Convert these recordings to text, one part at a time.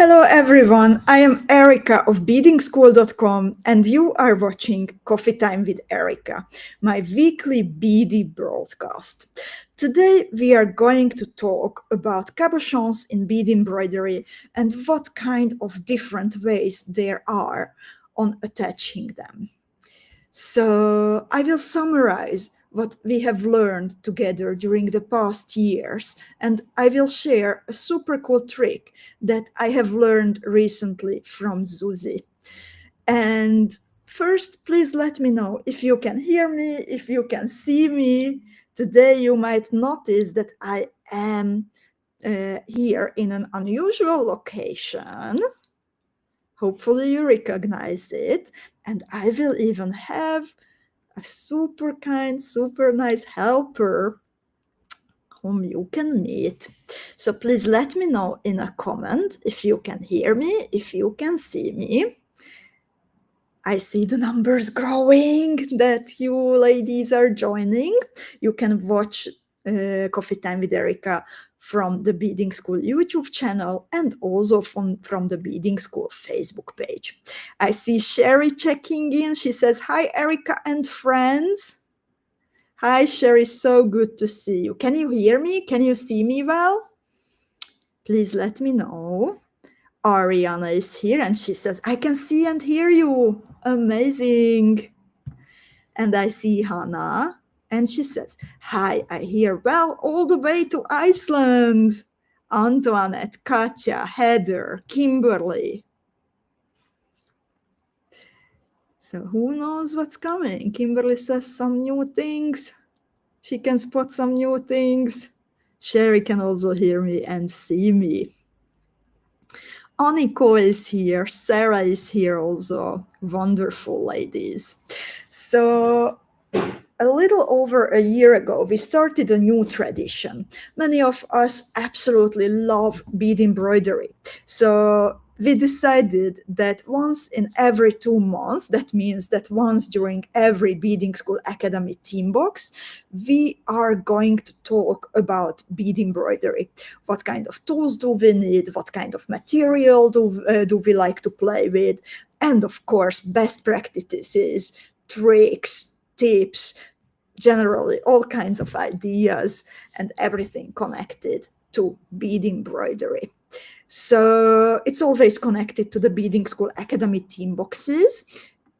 Hello everyone, I am Erika of beadingschool.com and you are watching Coffee Time with Erika, my weekly beady broadcast. Today we are going to talk about cabochons in bead embroidery and what kind of different ways there are on attaching them. So I will summarize what we have learned together during the past years, and I will share a super cool trick that I have learned recently from Zuzi. And first, please let me know if you can hear me, if you can see me. Today, you might notice that I am here in an unusual location. Hopefully, you recognize it. And I will even have a super kind, super nice helper whom you can meet. So please let me know in a comment if you can hear me, if you can see me. I see the numbers growing that you ladies are joining. You can watch Coffee Time with Erika from the Beading School YouTube channel and also from the Beading School Facebook page. I see Sherry checking in. She says, "Hi, Erika and friends." Hi, Sherry, so good to see you. Can you hear me? Can you see me well? Please let me know. Ariana is here and she says, "I can see and hear you." Amazing. And I see Hannah and she says, "Hi, I hear well all the way to Iceland." Antoinette, Katja, Heather, Kimberly. So who knows what's coming? Kimberly says some new things. She can spot some new things. Sherry can also hear me and see me. Aniko is here. Sarah is here also. Wonderful ladies. So a little over a year ago, we started a new tradition. Many of us absolutely love bead embroidery. So we decided that once in every 2 months, that means that once during every Beading School Academy team box, we are going to talk about bead embroidery. What kind of tools do we need? What kind of material do we like to play with? And of course, best practices, tricks, tips, generally all kinds of ideas and everything connected to bead embroidery. So it's always connected to the Beading School Academy team boxes.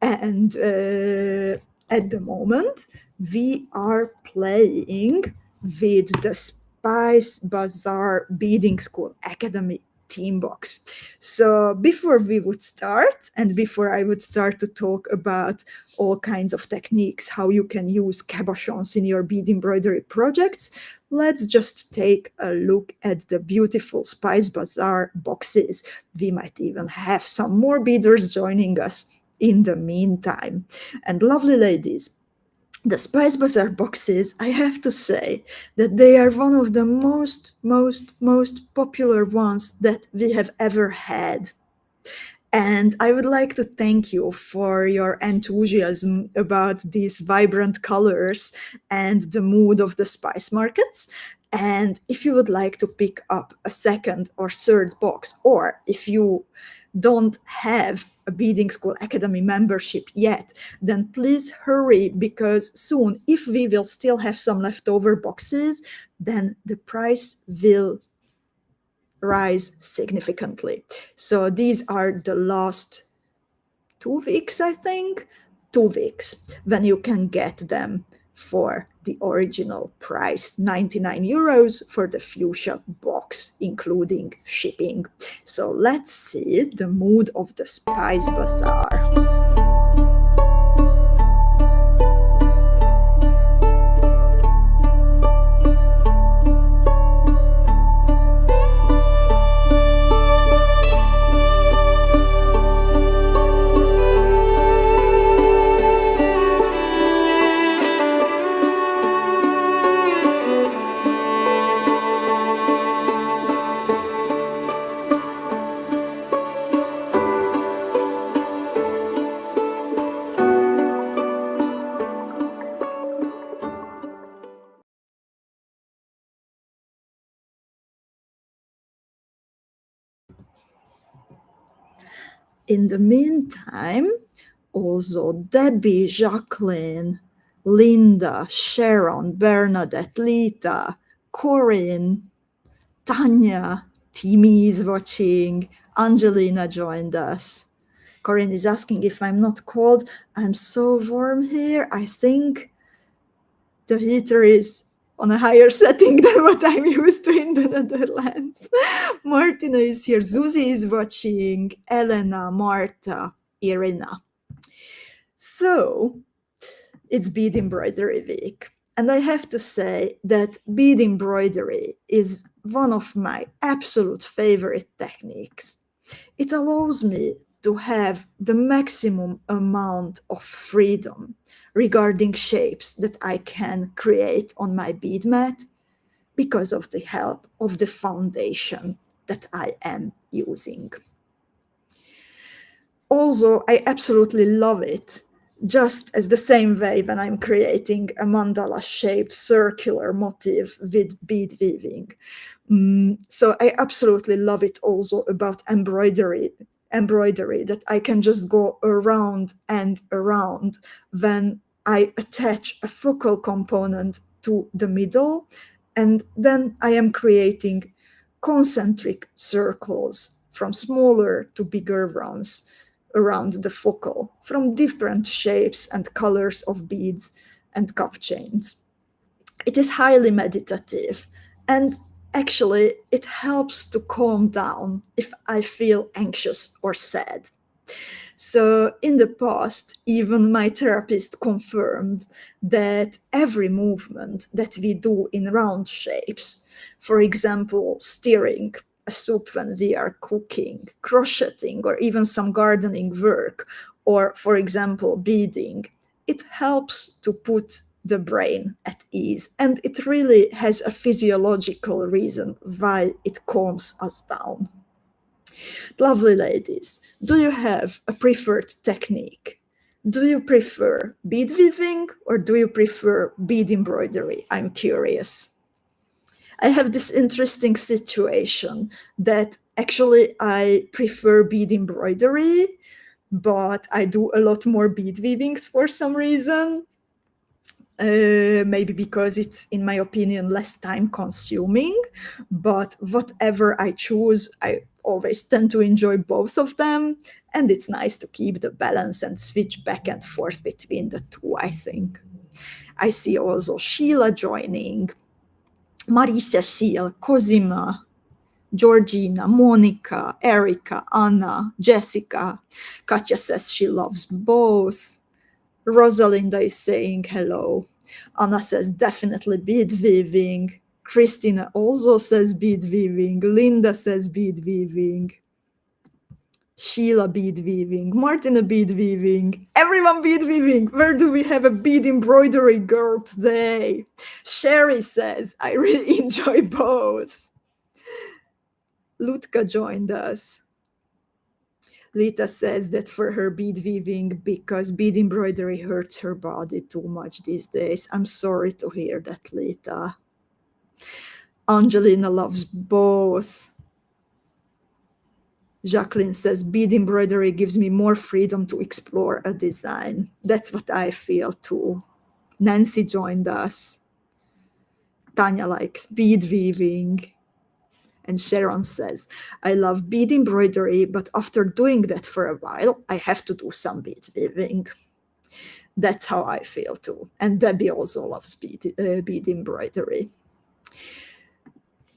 And at the moment, we are playing with the Spice Bazaar Beading School Academy team box. So before we would start, and before I would start to talk about all kinds of techniques, how you can use cabochons in your bead embroidery projects, let's just take a look at the beautiful Spice Bazaar boxes. We might even have some more beaders joining us in the meantime. And lovely ladies, the Spice Bazaar boxes, I have to say that they are one of the most popular ones that we have ever had. And I would like to thank you for your enthusiasm about these vibrant colors and the mood of the spice markets. And if you would like to pick up a second or third box, or if you don't have a Beading School Academy membership yet, then please hurry, because soon, if we will still have some leftover boxes, then the price will rise significantly. So these are the last 2 weeks, I think, 2 weeks, when you can get them for the original price, 99 euros for the fuchsia box, including shipping. So let's see the mood of the Spice Bazaar. in the meantime, also Debbie, Jacqueline, Linda, Sharon, Bernadette, Lita, Corinne, Tanya, Timmy is watching, Angelina joined us. Corinne is asking if I'm not cold. I'm so warm here. I think the heater is on a higher setting than what I'm used to in the Netherlands. Martina is here. Zuzi is watching. Elena, Marta, Irina. So it's Bead Embroidery Week. And I have to say that bead embroidery is one of my absolute favorite techniques. It allows me to have the maximum amount of freedom regarding shapes that I can create on my bead mat because of the help of the foundation that I am using. Also, I absolutely love it, just as the same way when I'm creating a mandala-shaped circular motif with bead weaving. So I absolutely love it also about embroidery, that I can just go around and around when I attach a focal component to the middle, and then I am creating concentric circles from smaller to bigger ones around the focal, from different shapes and colors of beads and cupchains. It is highly meditative, and actually it helps to calm down if I feel anxious or sad. So in the past, even my therapist confirmed that every movement that we do in round shapes, for example, stirring a soup when we are cooking, crocheting, or even some gardening work, or for example, beading, it helps to put the brain at ease. And it really has a physiological reason why it calms us down. Lovely ladies, do you have a preferred technique? Do you prefer bead weaving or do you prefer bead embroidery? I'm curious. I have this interesting situation that actually I prefer bead embroidery, but I do a lot more bead weavings for some reason. Maybe because it's, in my opinion, less time consuming, but whatever I choose, I always tend to enjoy both of them, and it's nice to keep the balance and switch back and forth between the two, I think. I see also Sheila joining, Marie-Cecile, Cosima, Georgina, Monica, Erika, Anna, Jessica. Katja says she loves both. Rosalinda is saying hello. Anna says definitely bead weaving. Christina also says bead weaving. Linda says bead weaving. Sheila bead weaving. Martina bead weaving. Everyone bead weaving. Where do we have a bead embroidery girl today? Sherry says, I really enjoy both. Lutka joined us. Lita says that for her bead weaving, because bead embroidery hurts her body too much these days. I'm sorry to hear that, Lita. Angelina loves both. Jacqueline says bead embroidery gives me more freedom to explore a design. That's what I feel too. Nancy joined us. Tanya likes bead weaving. And Sharon says, I love bead embroidery, but after doing that for a while, I have to do some bead weaving. That's how I feel too. And Debbie also loves bead embroidery.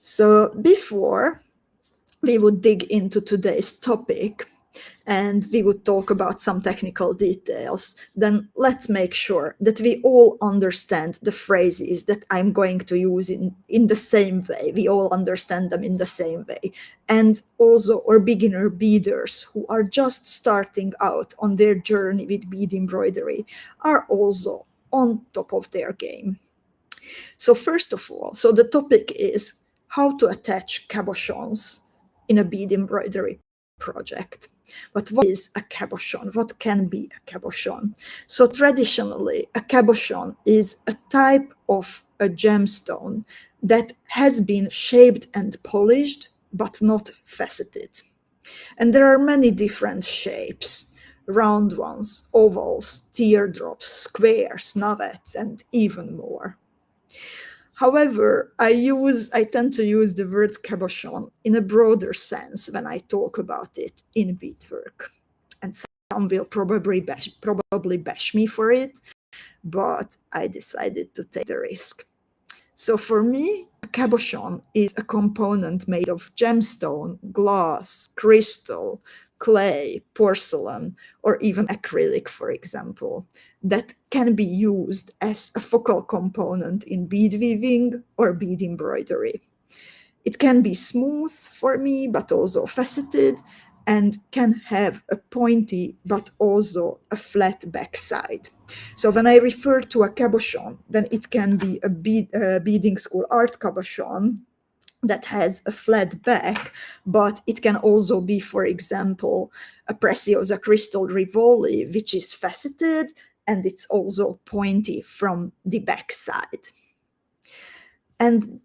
So before we would dig into today's topic and we would talk about some technical details, then let's make sure that we all understand the phrases that I'm going to use in the same way. We all understand them in the same way. And also our beginner beaders who are just starting out on their journey with bead embroidery are also on top of their game. So first of all, so the topic is how to attach cabochons in a bead embroidery project. But what is a cabochon? What can be a cabochon? So traditionally, a cabochon is a type of a gemstone that has been shaped and polished, but not faceted. And there are many different shapes: round ones, ovals, teardrops, squares, navets, and even more. However, I tend to use the word cabochon in a broader sense when I talk about it in beadwork. And some will probably bash me for it, but I decided to take the risk. So for me, a cabochon is a component made of gemstone, glass, crystal, clay, porcelain, or even acrylic, for example, that can be used as a focal component in bead weaving or bead embroidery. It can be smooth for me, but also faceted, and can have a pointy but also a flat backside. So when I refer to a cabochon, then it can be a Beadingschool art cabochon that has a flat back, but it can also be, for example, a Preciosa crystal Rivoli, which is faceted and it's also pointy from the backside. And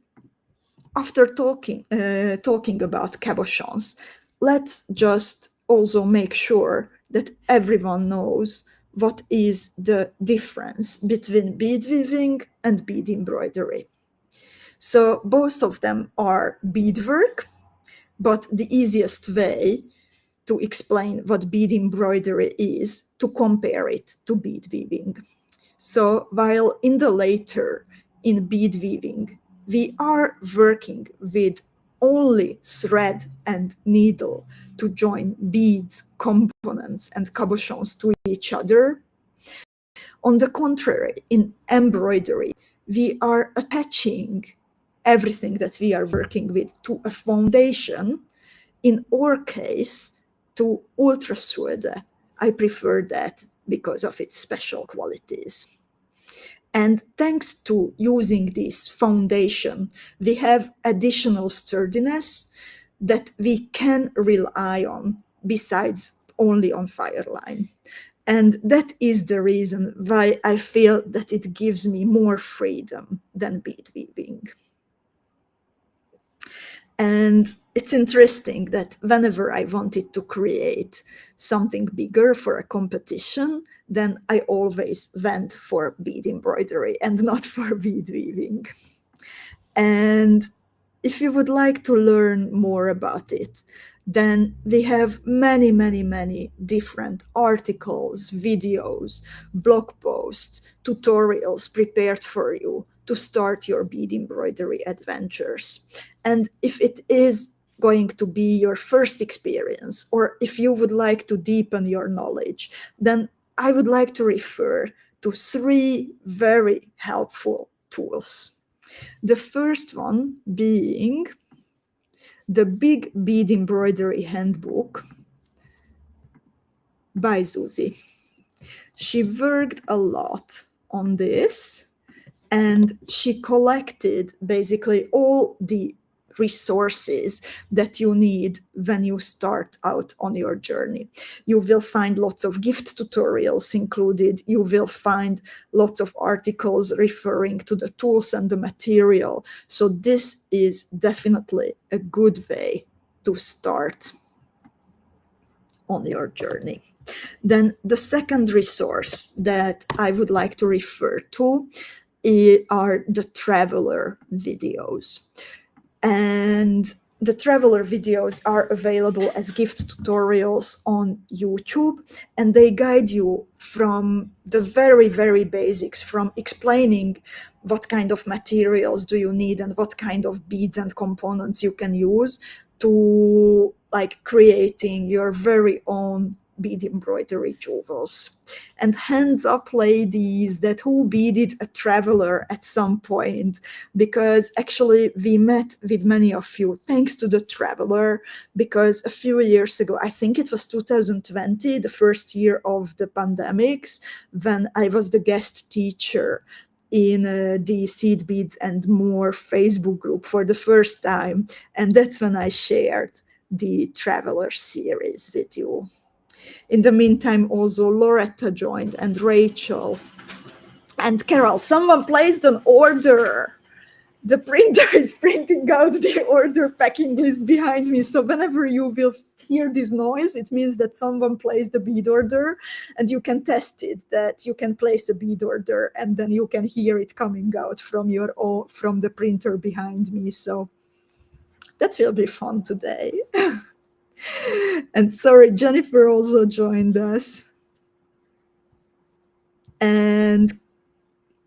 after talking about cabochons, let's just also make sure that everyone knows what is the difference between bead weaving and bead embroidery. So both of them are beadwork, but the easiest way to explain what bead embroidery is to compare it to bead weaving. So while in the later, in bead weaving, we are working with only thread and needle to join beads, components, and cabochons to each other. On the contrary, in embroidery, we are attaching everything that we are working with to a foundation. In our case, to ultrasuede. I prefer that because of its special qualities. And thanks to using this foundation, we have additional sturdiness that we can rely on besides only on fireline. And that is the reason why I feel that it gives me more freedom than bead weaving. And it's interesting that whenever I wanted to create something bigger for a competition, then I always went for bead embroidery and not for bead weaving. And if you would like to learn more about it, then we have many, many, many different articles, videos, blog posts, tutorials prepared for you to start your bead embroidery adventures. And if it is going to be your first experience, or if you would like to deepen your knowledge, then I would like to refer to 3 very helpful tools. The first one being the Big Bead Embroidery Handbook by Zuzi. She worked a lot on this, and she collected basically all the resources that you need when you start out on your journey. You will find lots of gift tutorials included. You will find lots of articles referring to the tools and the material. So this is definitely a good way to start on your journey. Then the second resource that I would like to refer to are the traveler videos. And the traveler videos are available as gift tutorials on YouTube, and they guide you from the very, very basics, from explaining what kind of materials do you need and what kind of beads and components you can use, to like creating your very own bead embroidery jewels. And hands up, ladies, that who beaded a traveler at some point, because actually we met with many of you thanks to the traveler, because a few years ago, I think it was 2020, the first year of the pandemics, when I was the guest teacher in the Seed Beads and More Facebook group for the first time. And that's when I shared the traveler series with you. In the meantime, also Loretta joined, and Rachel and Carol. Someone placed an order. The printer is printing out the order packing list behind me. So whenever you will hear this noise, it means that someone placed a bead order, and you can test it, that you can place a bead order and then you can hear it coming out from from the printer behind me. So that will be fun today. And sorry, Jennifer also joined us. And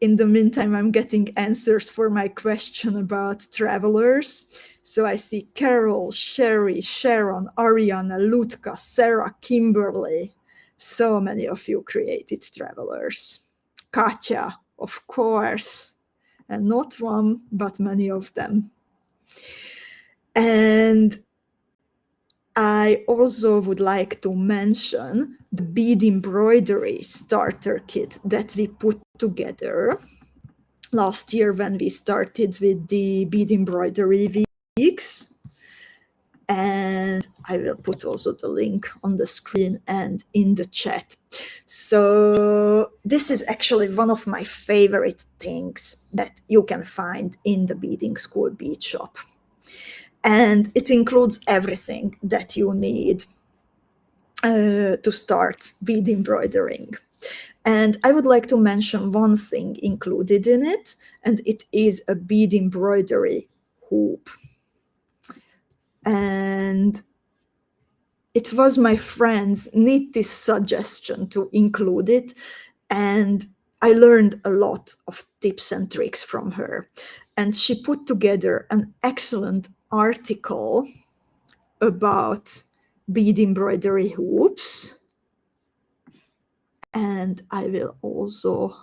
in the meantime, I'm getting answers for my question about travelers. So I see Carol, Sherry, Sharon, Ariana, Lutka, Sarah, Kimberly. So many of you created travelers. Katja, of course. And not one, but many of them. And I also would like to mention the bead embroidery starter kit that we put together last year when we started with the bead embroidery weeks. And I will put also the link on the screen and in the chat. So this is actually one of my favorite things that you can find in the Beading School bead shop. And it includes everything that you need to start bead embroidering. And I would like to mention one thing included in it, and it is a bead embroidery hoop. And it was my friend's Nitti's suggestion to include it, and I learned a lot of tips and tricks from her. And she put together an excellent article about bead embroidery hoops. And I will also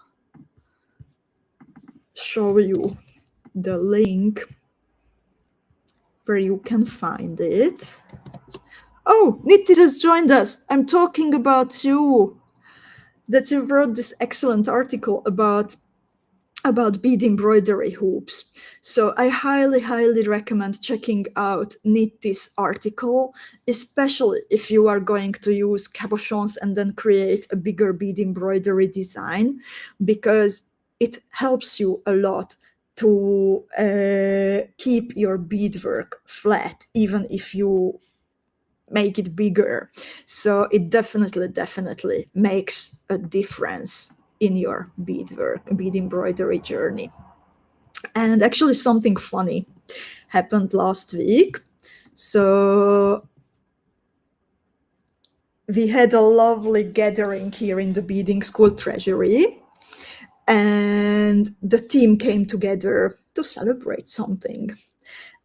show you the link where you can find it. Oh, Nitti just joined us. I'm talking about you, that you wrote this excellent article about bead embroidery hoops. So I highly, highly recommend checking out Nitti's article, especially if you are going to use cabochons and then create a bigger bead embroidery design, because it helps you a lot to keep your beadwork flat, even if you make it bigger. So it definitely makes a difference in your beadwork, bead embroidery journey. And actually something funny happened last week. So we had a lovely gathering here in the Beading School treasury, and the team came together to celebrate something.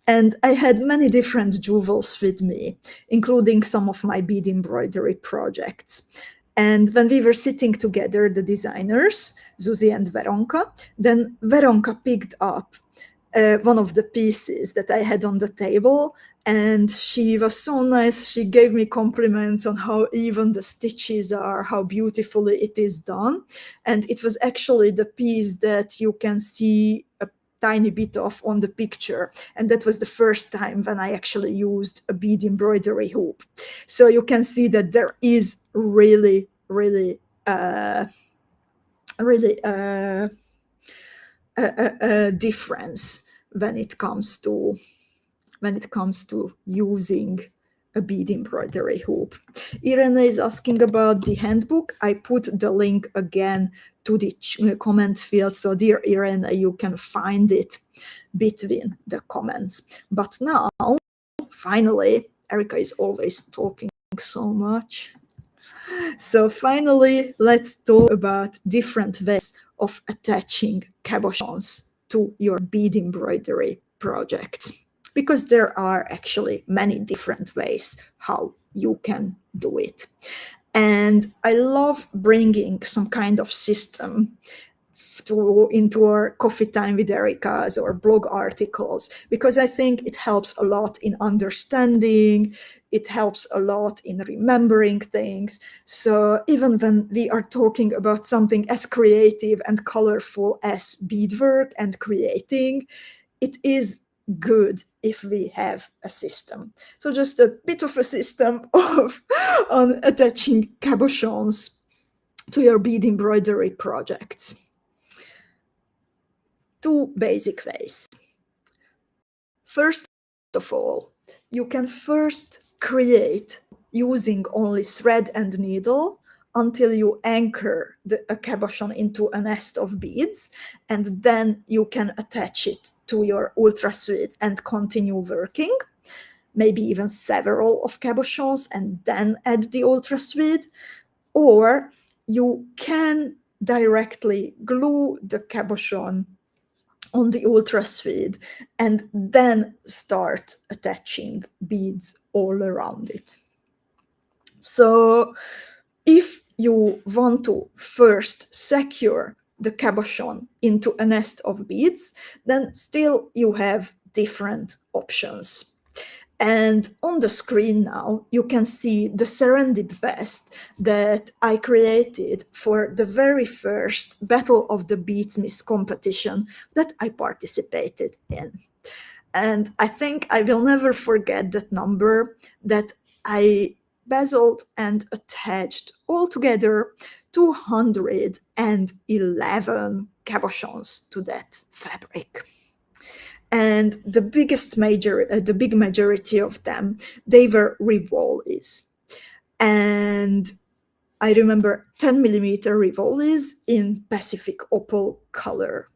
And I had many different jewels with me, including some of my bead embroidery projects. And when we were sitting together, the designers, Zuzi and Veronka, then Veronka picked up one of the pieces that I had on the table, and she was so nice. She gave me compliments on how even the stitches are, how beautifully it is done. And it was actually the piece that you can see a tiny bit of on the picture, and that was the first time when I actually used a bead embroidery hoop. So you can see that there is really a difference when it comes to using a bead embroidery hoop. Irene is asking about the handbook. I put the link again to the comment field, so dear Irene, you can find it between the comments. But now, finally, Erika is always talking so much. So finally, let's talk about different ways of attaching cabochons to your bead embroidery projects, because there are actually many different ways how you can do it. And I love bringing some kind of system into our coffee time with Erika's or blog articles, because I think it helps a lot in understanding, it helps a lot in remembering things. So even when we are talking about something as creative and colorful as beadwork and creating, it is good if we have a system. So just a bit of a system on attaching cabochons to your bead embroidery projects. Two basic ways. First of all, you can first create using only thread and needle until you anchor a cabochon into a nest of beads, and then you can attach it to your ultra suite and continue working, maybe even several of cabochons, and then add the ultra suite. Or you can directly glue the cabochon on the ultra suite and then start attaching beads all around it. So if you want to first secure the cabochon into a nest of beads, then still you have different options. And on the screen now, you can see the Serendip vest that I created for the very first Battle of the Beadsmiths competition that I participated in. And I think I will never forget that number, that I bezeled and attached altogether 211 cabochons to that fabric. And the big majority of them, they were rivolis. And I remember 10 millimeter rivolis in Pacific opal color.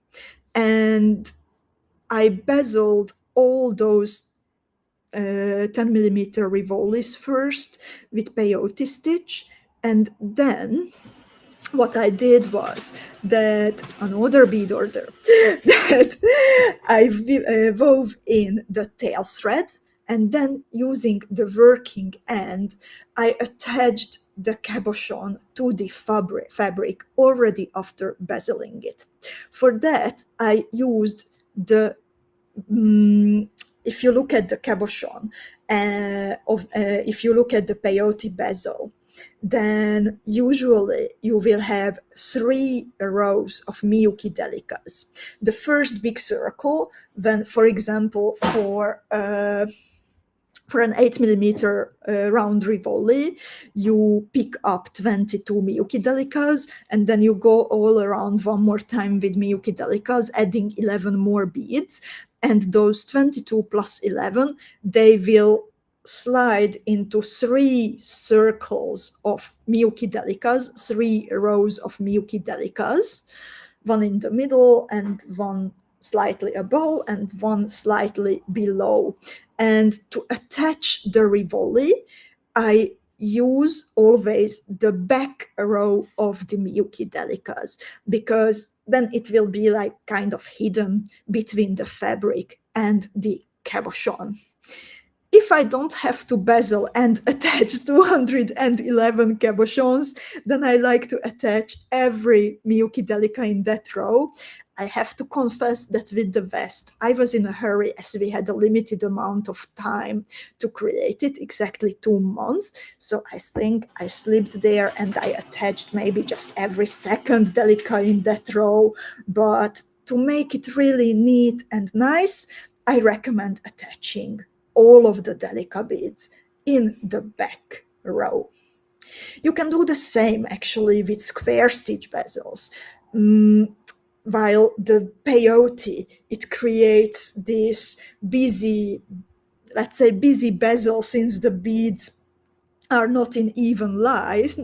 And I bezeled all those 10 millimeter rivolis first with peyote stitch, and then what I did was that another bead order that I wove in the tail thread, and then using the working end, I attached the cabochon to the fabric already after bezeling it. For that, I used the if you look at the cabochon, if you look at the peyote bezel, then usually you will have 3 rows of Miyuki delicas. The first big circle, then, for example, for an 8 millimeter round rivoli, you pick up 22 Miyuki delicas, and then you go all around one more time with Miyuki delicas, adding 11 more beads. And those 22 plus 11, they will slide into 3 circles of Miyuki delicas, 3 rows of Miyuki delicas, one in the middle and one slightly above and one slightly below. And to attach the rivoli, I use always the back row of the Miyuki delicas, because then it will be like kind of hidden between the fabric and the cabochon. If I don't have to bezel and attach 211 cabochons, then I like to attach every Miyuki delica in that row. I have to confess that with the vest, I was in a hurry as we had a limited amount of time to create it, exactly 2 months. So I think I slipped there and I attached maybe just every second delica in that row. But to make it really neat and nice, I recommend attaching all of the delica beads in the back row. You can do the same actually with square stitch bezels. While the peyote, it creates this busy, let's say busy bezel, since the beads are not in even lines,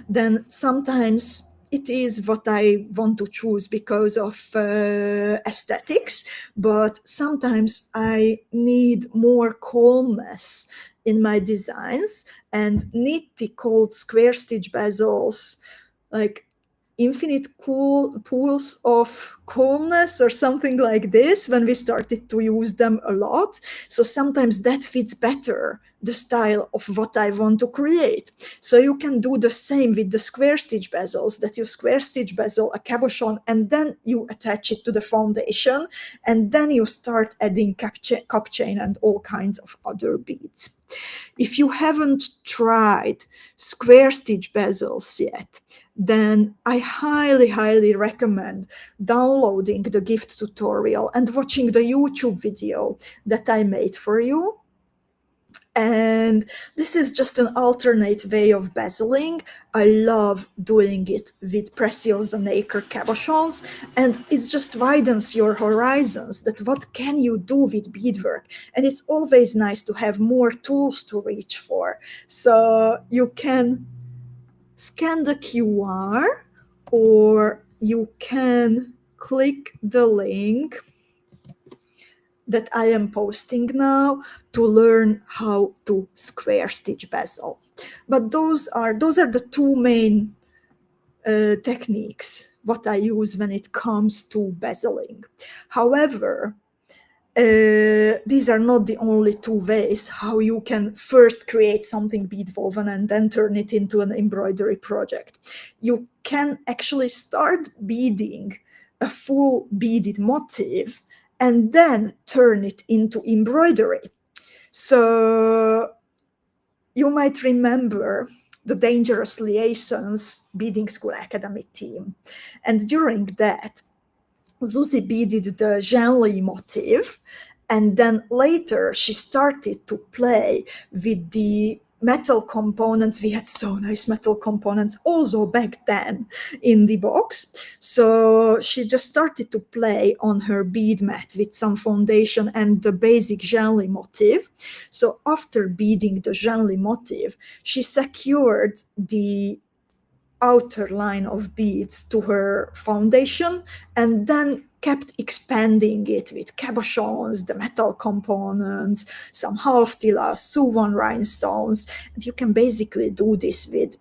then sometimes it is what I want to choose because of aesthetics, but sometimes I need more calmness in my designs, and nitty cold square stitch bezels, like infinite cool pools of calmness or something like this, when we started to use them a lot. So sometimes that fits better the style of what I want to create. So you can do the same with the square stitch bezels, that you square stitch bezel a cabochon and then you attach it to the foundation, and then you start adding cup chain and all kinds of other beads. If you haven't tried square stitch bezels yet, then I highly recommend downloading the gift tutorial and watching the YouTube video that I made for you. And And this is just an alternate way of bezeling. I love doing it with precious and nacre cabochons, and it just widens your horizons, that what can you do with beadwork. And it's always nice to have more tools to reach for. So you can scan the QR, or you can click the link that I am posting now to learn how to square stitch bezel. But those are the two main techniques what I use when it comes to bezeling. However, these are not the only two ways how you can first create something bead woven and then turn it into an embroidery project. You can actually start beading a full beaded motif and then turn it into embroidery. So you might remember the Dangerous Liaisons Beading School Academy team. And during that, Zuzi beaded the Genli motif, and then later she started to play with the metal components. We had so nice metal components also back then in the box. So she just started to play on her bead mat with some foundation and the basic Genli motif. So after beading the Genli motif, she secured the outer line of beads to her foundation and then kept expanding it with cabochons, the metal components, some half tillas, suvan rhinestones. And you can basically do this with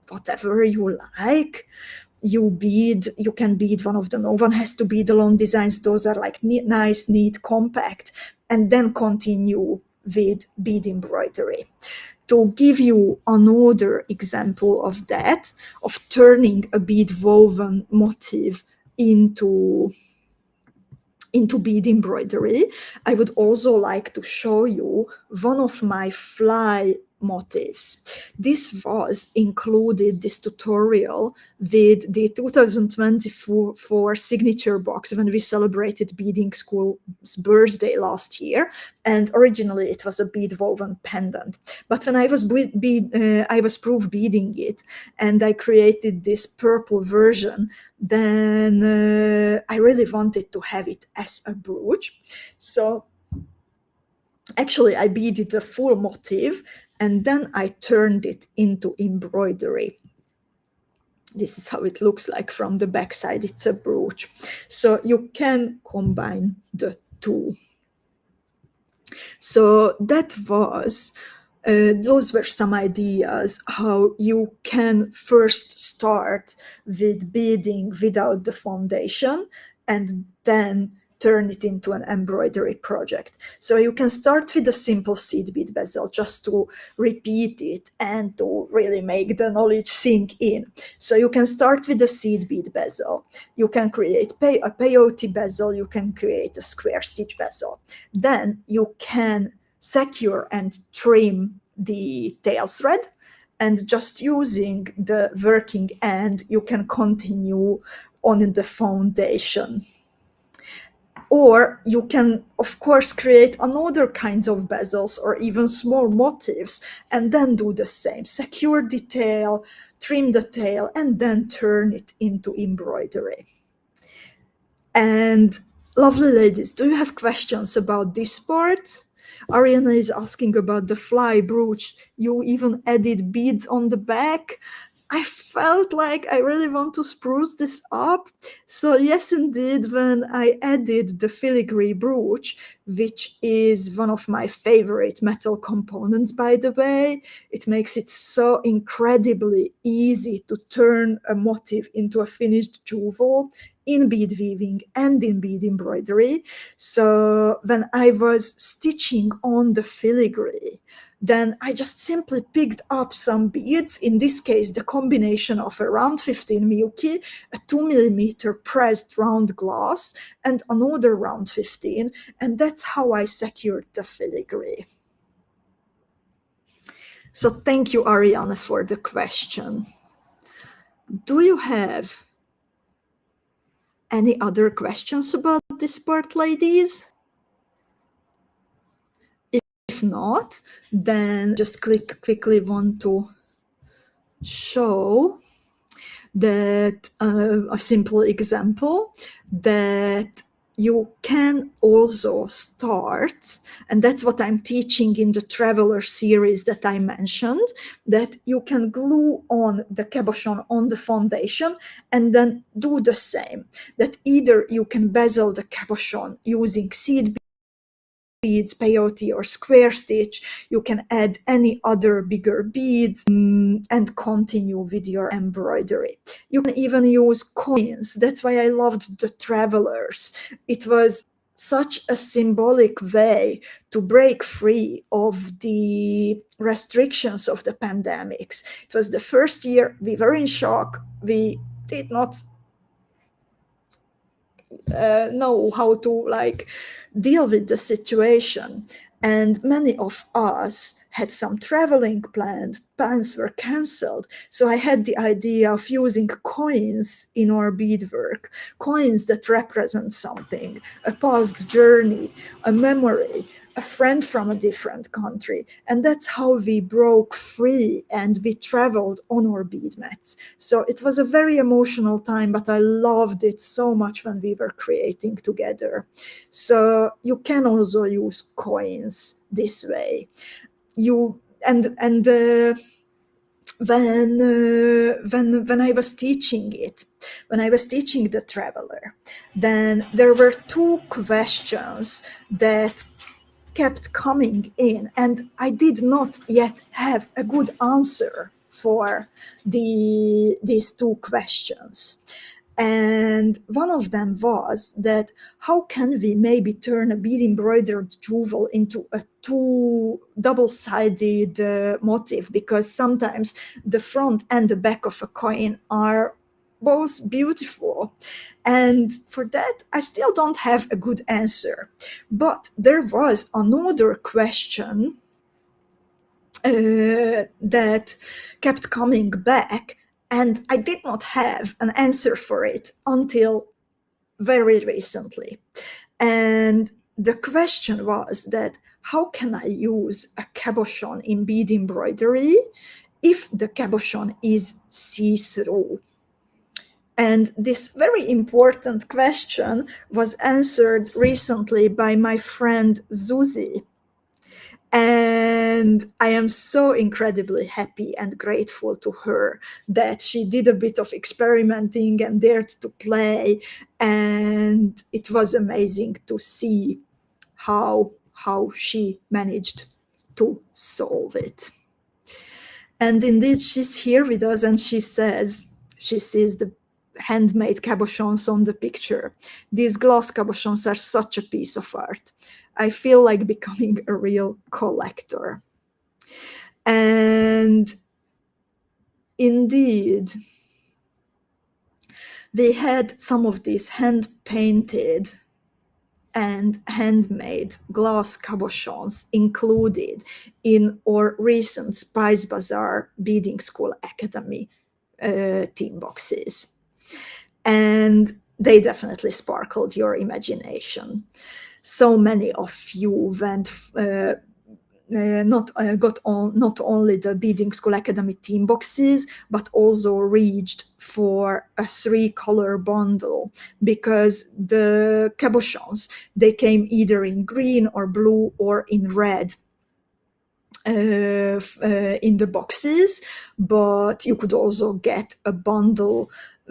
whatever you like. You can bead one of them. No one has to bead alone designs. Those are like nice, neat, compact, and then continue with bead embroidery. To give you another example of that, of turning a bead woven motif into bead embroidery, I would also like to show you one of my fly motifs. This was included, this tutorial, with the 2024 signature box when we celebrated Beading School's birthday last year. And originally it was a bead woven pendant. But when I was proof beading it and I created this purple version, then I really wanted to have it as a brooch. So actually I beaded the full motif and then I turned it into embroidery. This is how it looks like from the back side. It's a brooch. So you can combine the two. So those were some ideas how you can first start with beading without the foundation and then turn it into an embroidery project. So you can start with a simple seed bead bezel just to repeat it and to really make the knowledge sink in. So you can start with a seed bead bezel. You can create a peyote bezel. You can create a square stitch bezel. Then you can secure and trim the tail thread, and just using the working end, you can continue on the foundation. Or you can, of course, create another kinds of bezels or even small motifs and then do the same. Secure the tail, trim the tail, and then turn it into embroidery. And lovely ladies, do you have questions about this part? Ariana is asking about the fly brooch. You even added beads on the back. I felt like I really want to spruce this up. So yes, indeed, when I added the filigree brooch, which is one of my favorite metal components, by the way, it makes it so incredibly easy to turn a motif into a finished jewel in bead weaving and in bead embroidery. So when I was stitching on the filigree, then I just simply picked up some beads, in this case the combination of a round 15 Miyuki, a 2mm pressed round glass, and another round 15, and that's how I secured the filigree. So thank you, Ariana, for the question. Do you have any other questions about this part, ladies? If not, then just quickly want to show that a simple example that you can also start, and that's what I'm teaching in the Traveler series that I mentioned, that you can glue on the cabochon on the foundation and then do the same. That either you can bezel the cabochon using seed beads, peyote, or square stitch. You can add any other bigger beads and continue with your embroidery. You can even use coins. That's why I loved the Travelers. It was such a symbolic way to break free of the restrictions of the pandemics. It was the first year we were in shock. We did not know how to deal with the situation, and many of us had some traveling plans were cancelled. So I had the idea of using coins in our beadwork, coins that represent something, a past journey, a memory, a friend from a different country. And that's how we broke free and we traveled on our bead mats. So it was a very emotional time, but I loved it so much when we were creating together. So you can also use coins this way. When I was teaching it, when I was teaching the Traveler, then there were two questions that kept coming in, and I did not yet have a good answer for these two questions. And one of them was that how can we maybe turn a bead embroidered jewel into a double-sided motif, because sometimes the front and the back of a coin are both beautiful. And for that, I still don't have a good answer. But there was another question that kept coming back, and I did not have an answer for it until very recently. And the question was that how can I use a cabochon in bead embroidery if the cabochon is see-through? And this very important question was answered recently by my friend Zuzi. And I am so incredibly happy and grateful to her that she did a bit of experimenting and dared to play. And it was amazing to see how she managed to solve it. And indeed, she's here with us, and she says she sees the handmade cabochons on the picture. These glass cabochons are such a piece of art. I feel like becoming a real collector. And indeed, they had some of these hand-painted and handmade glass cabochons included in our recent Spice Bazaar Beadingschool Academy team boxes. And they definitely sparkled your imagination. So many of you went not only the Beadingschool Academy team boxes, but also reached for a 3-color bundle, because the cabochons, they came either in green or blue or in red in the boxes, but you could also get a bundle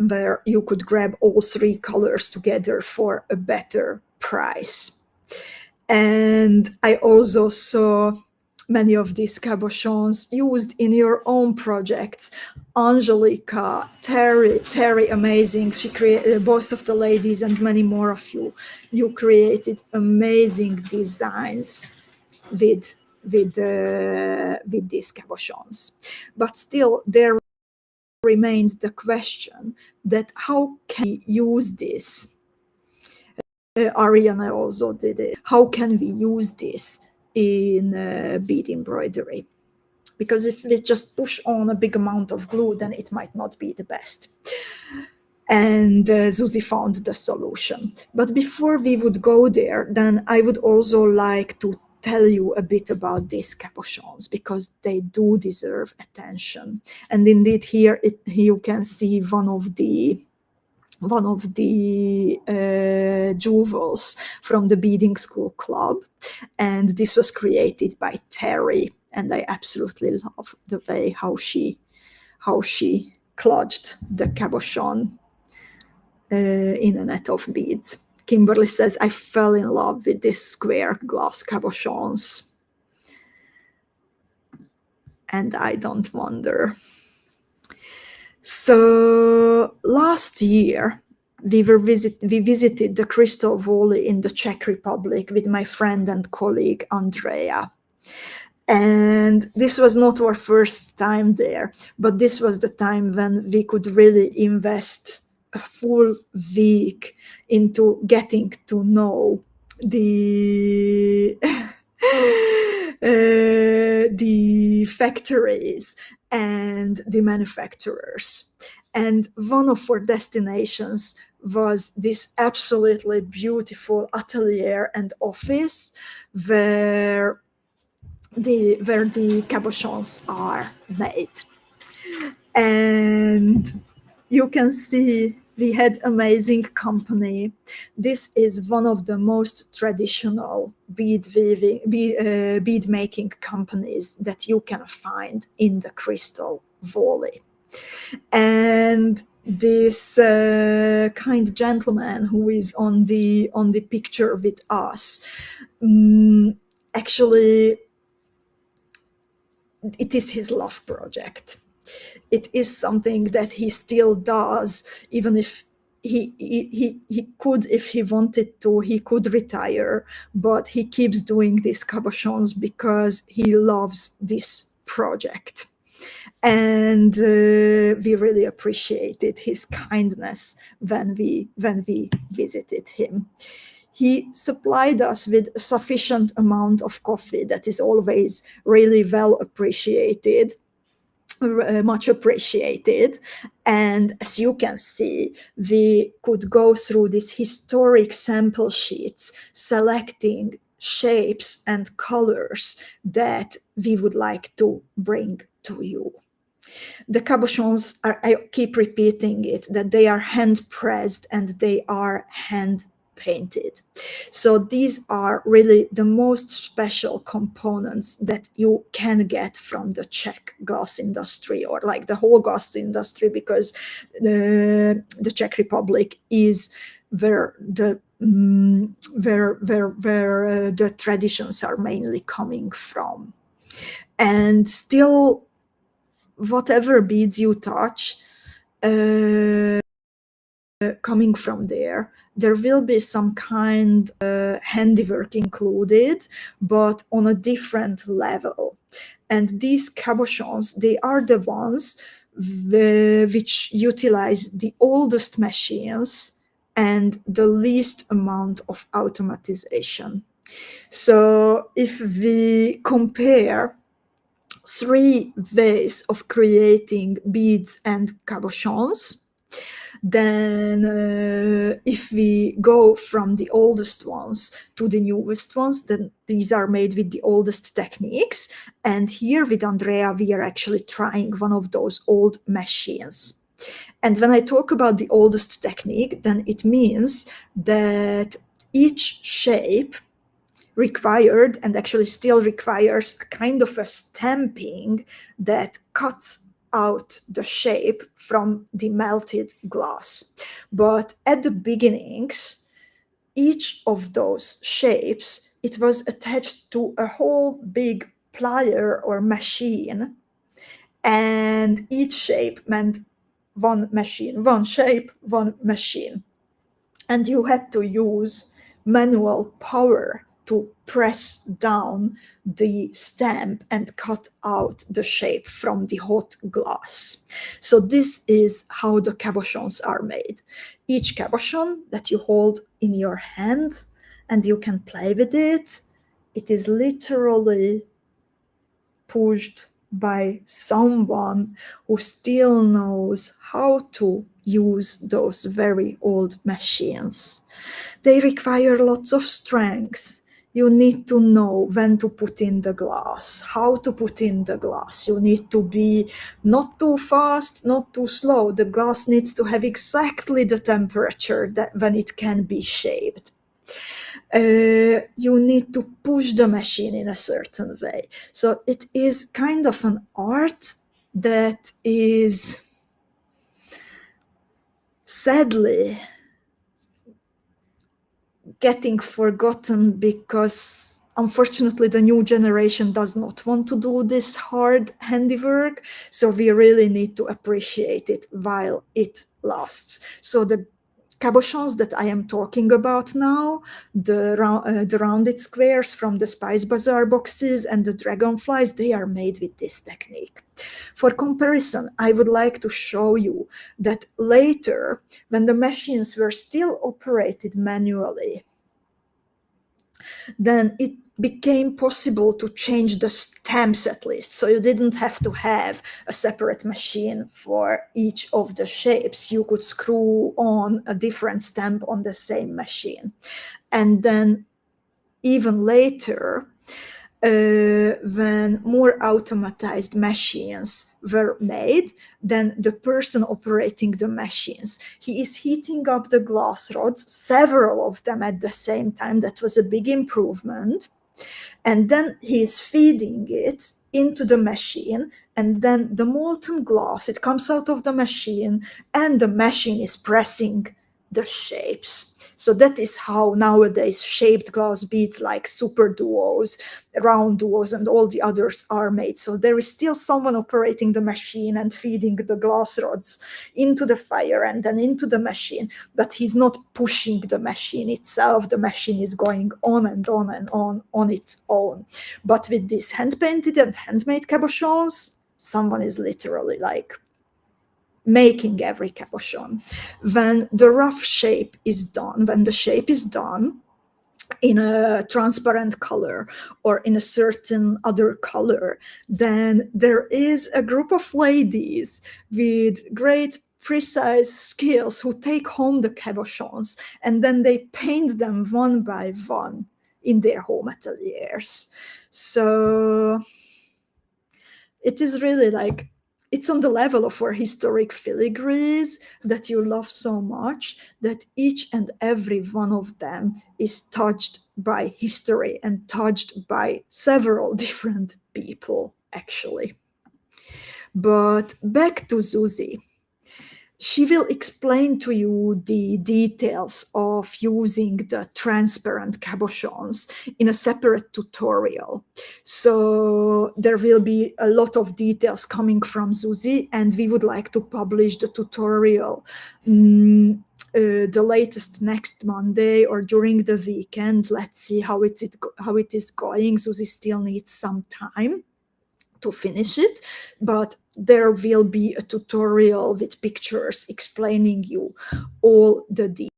where you could grab all 3 colors together for a better price. And I also saw many of these cabochons used in your own projects. Angelika, Terry, amazing. She created, both of the ladies and many more of you created amazing designs with these cabochons. But still, there remained the question that how can we use this? Ariana also did it. How can we use this in bead embroidery? Because if we just push on a big amount of glue, then it might not be the best. And Zuzi found the solution. But before we would go there, then I would also like to tell you a bit about these cabochons because they do deserve attention. And indeed, here you can see one of the jewels from the Beading School Club, and this was created by Terry, and I absolutely love the way how she clutched the cabochon in a net of beads. Kimberly says, I fell in love with these square glass cabochons, and I don't wonder. So last year, we visited the Crystal Valley in the Czech Republic with my friend and colleague Andrea. And this was not our first time there, but this was the time when we could really invest a full week into getting to know the the factories and the manufacturers. And one of our destinations was this absolutely beautiful atelier and office where the cabochons are made. And you can see we had amazing company. This is one of the most traditional bead making companies that you can find in the Crystal Valley. And this kind gentleman who is on the picture with us, actually, it is his love project. It is something that he still does, even if he could, if he wanted to, he could retire, but he keeps doing these cabochons because he loves this project. And we really appreciated his kindness when we visited him. He supplied us with a sufficient amount of coffee that is always really well appreciated, much appreciated. And as you can see, we could go through these historic sample sheets, selecting shapes and colors that we would like to bring to you. The cabochons are, I keep repeating it, that they are hand pressed and they are hand painted. So these are really the most special components that you can get from the Czech glass industry, or like the whole glass industry, because the Czech Republic is where the the traditions are mainly coming from. And still, whatever beads you touch, coming from there will be some kind of handiwork included, but on a different level. And these cabochons, they are the ones which utilize the oldest machines and the least amount of automatization. So if we compare 3 ways of creating beads and cabochons, then if we go from the oldest ones to the newest ones, then these are made with the oldest techniques. And here with Andrea, we are actually trying one of those old machines. And when I talk about the oldest technique, then it means that each shape required, and actually still requires, a kind of a stamping that cuts out the shape from the melted glass. But at the beginnings, each of those shapes, it was attached to a whole big plier or machine, and each shape meant one machine, one shape, one machine. And you had to use manual power to press down the stamp and cut out the shape from the hot glass. So this is how the cabochons are made. Each cabochon that you hold in your hand and you can play with it, it is literally pushed by someone who still knows how to use those very old machines. They require lots of strength. you need to know when to put in the glass, how to put in the glass. You need to be not too fast, not too slow. The glass needs to have exactly the temperature that when it can be shaped. You need to push the machine in a certain way. So it is kind of an art that is sadly getting forgotten because unfortunately the new generation does not want to do this hard handiwork. So we really need to appreciate it while it lasts. So the cabochons that I am talking about now, the rounded squares from the Spice Bazaar boxes and the dragonflies, they are made with this technique. For comparison, I would like to show you that later, when the machines were still operated manually, then it became possible to change the stamps at least. So you didn't have to have a separate machine for each of the shapes. You could screw on a different stamp on the same machine. And then even later, when more automatized machines were made, then the person operating the machines, he is heating up the glass rods, several of them at the same time. That was a big improvement. And then he is feeding it into the machine, and then the molten glass, it comes out of the machine, and the machine is pressing the shapes. So that is how nowadays shaped glass beads like super duos, round duos, and all the others are made. So there is still someone operating the machine and feeding the glass rods into the fire and then into the machine, but he's not pushing the machine itself. The machine is going on and on and on its own. But with these hand-painted and handmade cabochons, someone is literally like making every cabochon. When the rough shape is done, when the shape is done in a transparent color or in a certain other color, then there is a group of ladies with great precise skills who take home the cabochons and then they paint them one by one in their home ateliers. So it is really like, it's on the level of our historic filigrees that you love so much, that each and every one of them is touched by history and touched by several different people, actually. But back to Zuzi. She will explain to you the details of using the transparent cabochons in a separate tutorial. So there will be a lot of details coming from Zuzi, and we would like to publish the tutorial the latest next Monday or during the weekend. Let's see how it is going. Zuzi still needs some time to finish it, but there will be a tutorial with pictures explaining you all the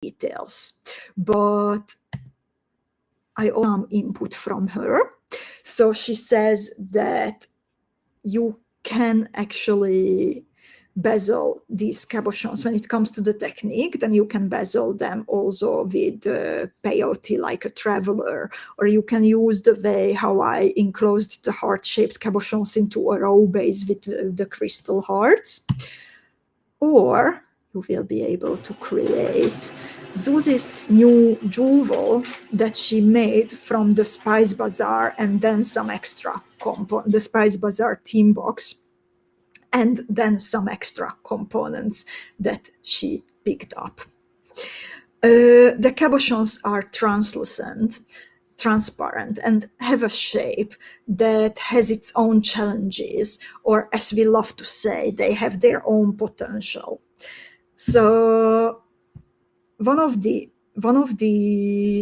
details. But I also have some input from her. So she says that you can actually bezel these cabochons. When it comes to the technique, then you can bezel them also with peyote like a traveler, or you can use the way how I enclosed the heart-shaped cabochons into a row base with the crystal hearts. Or you will be able to create Zuzi's new jewel that she made from the Spice Bazaar and then some extra component, the Spice Bazaar theme box, and then some extra components that she picked up. The cabochons are translucent, transparent, and have a shape that has its own challenges, or as we love to say, they have their own potential. So one of the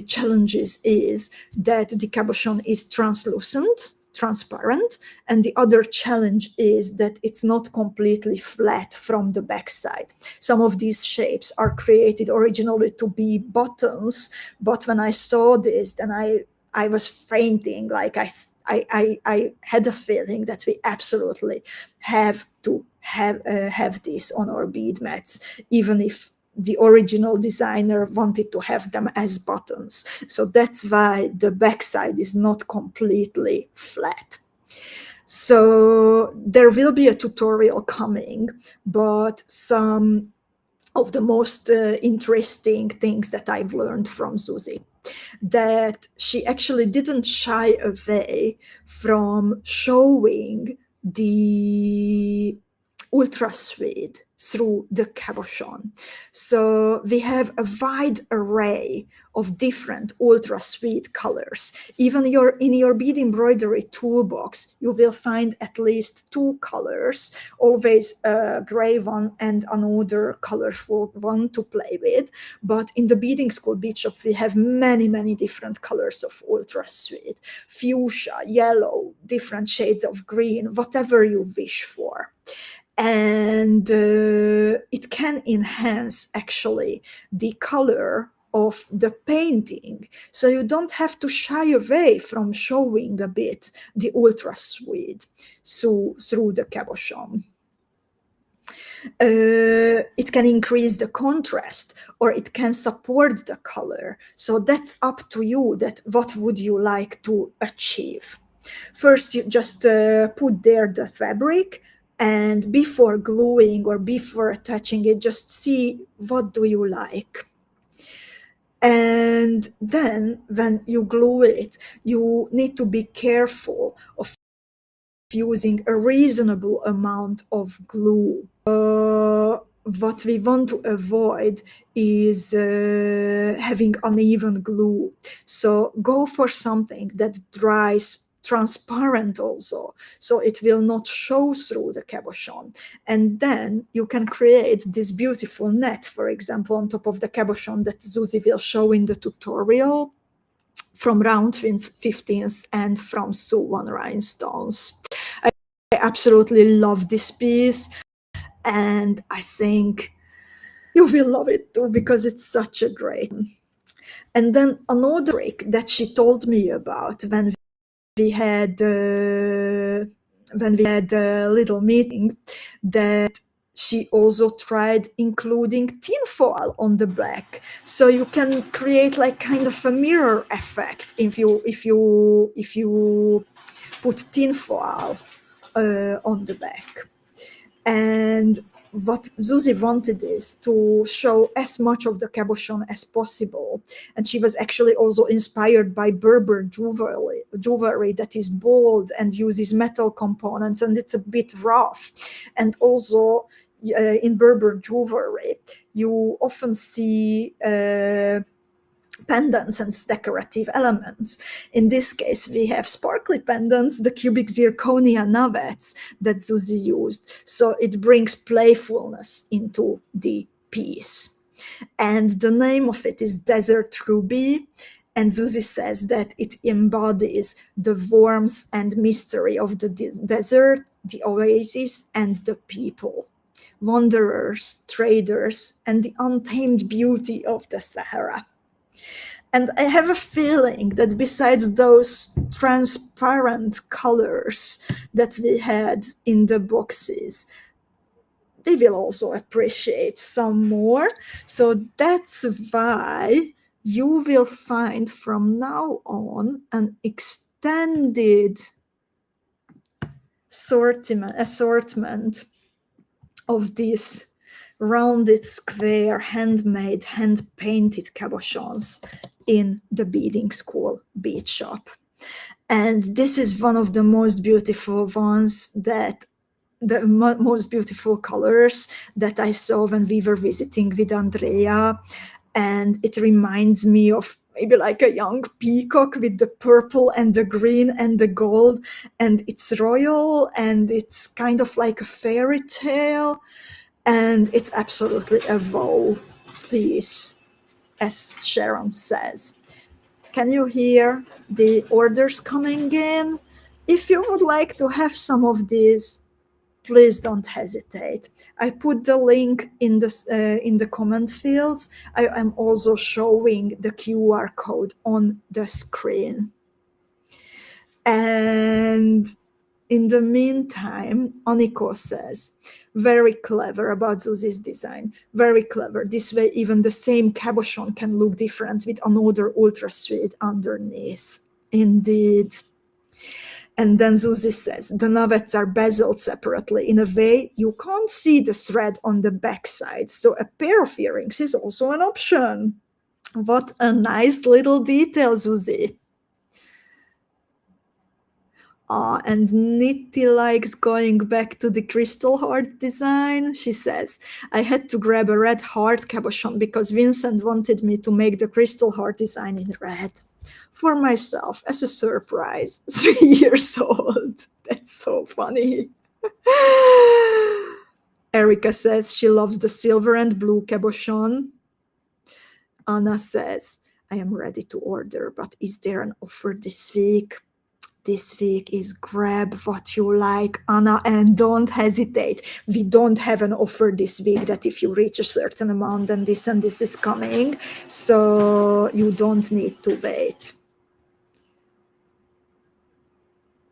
challenges is that the cabochon is transparent, and the other challenge is that it's not completely flat from the backside. Some of these shapes are created originally to be buttons, but when I saw this, then I was fainting. Like I had a feeling that we absolutely have to have this on our bead mats, even if the original designer wanted to have them as buttons. So that's why the backside is not completely flat. So there will be a tutorial coming, but some of the most interesting things that I've learned from Zuzi, that she actually didn't shy away from showing the ultra suede through the cabochon. So we have a wide array of different ultra suede colors. Even in your bead embroidery toolbox, you will find at least 2 colors, always a gray one and another colorful one to play with. But in the beading school bead shop, we have many, many different colors of ultra suede: fuchsia, yellow, different shades of green, whatever you wish for. And it can enhance actually the color of the painting. So you don't have to shy away from showing a bit the ultra suede through the cabochon. It can increase the contrast, or it can support the color. So that's up to you, that what would you like to achieve. First, you just put there the fabric, and before gluing or before attaching it, just see what do you like. And then when you glue it, you need to be careful of using a reasonable amount of glue. What we want to avoid is having uneven glue. So go for something that dries transparent also, so it will not show through the cabochon. And then you can create this beautiful net, for example, on top of the cabochon that Zuzi will show in the tutorial, from round 15s and from Suwan rhinestones. I absolutely love this piece, and I think you will love it too, because it's such a great. And then another trick that she told me about when we had a little meeting, that she also tried including tinfoil on the back, so you can create like kind of a mirror effect if you put tinfoil on the back. And what Zuzi wanted is to show as much of the cabochon as possible. And she was actually also inspired by Berber jewelry that is bold and uses metal components, and it's a bit rough. And also in Berber jewelry, you often see pendants and decorative elements. In this case, we have sparkly pendants, the cubic zirconia navets that Zuzi used. So it brings playfulness into the piece. And the name of it is Desert Ruby. And Zuzi says that it embodies the warmth and mystery of the desert, the oasis, and the people, wanderers, traders, and the untamed beauty of the Sahara. And I have a feeling that besides those transparent colors that we had in the boxes, they will also appreciate some more. So that's why you will find from now on an extended assortment of these rounded, square, handmade, hand-painted cabochons in the beading school bead shop. And this is one of the most beautiful ones, that the most beautiful colors that I saw when we were visiting with Andrea. And it reminds me of maybe like a young peacock with the purple and the green and the gold, and it's royal and it's kind of like a fairy tale. And it's absolutely a wow piece, as Sharon says. Can you hear the orders coming in? If you would like to have some of these, please don't hesitate. I put the link in the comment fields. I am also showing the QR code on the screen. And In the meantime, Aniko says, very clever about Zuzi's design. Very clever. This way, even the same cabochon can look different with another ultra sweet underneath. Indeed. And then Zuzi says, the navets are bezeled separately. In a way, you can't see the thread on the backside. So a pair of earrings is also an option. What a nice little detail, Zuzi. And Nitty likes going back to the crystal heart design. She says, I had to grab a red heart cabochon because Vincent wanted me to make the crystal heart design in red for myself as a surprise. 3 years old. That's so funny. Erika says she loves the silver and blue cabochon. Anna says, I am ready to order, but is there an offer this week? This week is grab what you like, Anna, and don't hesitate. We don't have an offer this week that if you reach a certain amount, then this and this is coming. So you don't need to wait.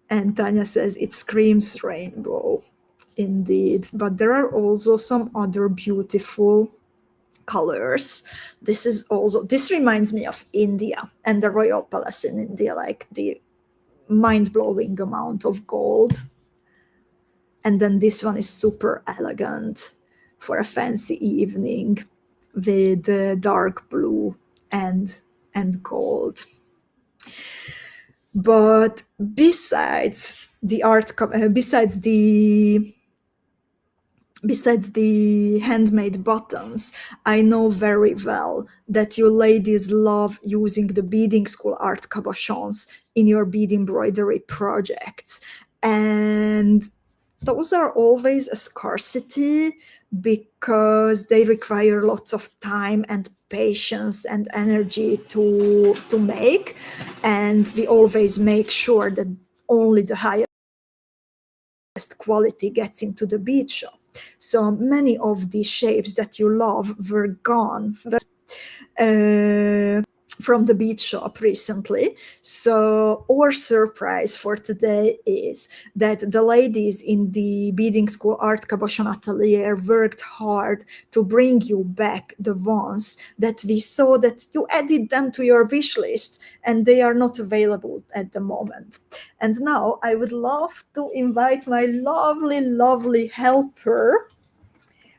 And Tanya says, it screams rainbow. Indeed. But there are also some other beautiful colors. This reminds me of India and the royal palace in India, like the mind-blowing amount of gold. And then this one is super elegant for a fancy evening with dark blue and gold. But besides the handmade buttons, I know very well that you ladies love using the beading school art cabochons in your bead embroidery projects. And those are always a scarcity because they require lots of time and patience and energy to make. And we always make sure that only the highest quality gets into the bead shop. So many of the shapes that you love were gone from the bead shop recently. So our surprise for today is that the ladies in the beading school art cabochon atelier worked hard to bring you back the ones that we saw that you added them to your wish list and they are not available at the moment. And now I would love to invite my lovely helper.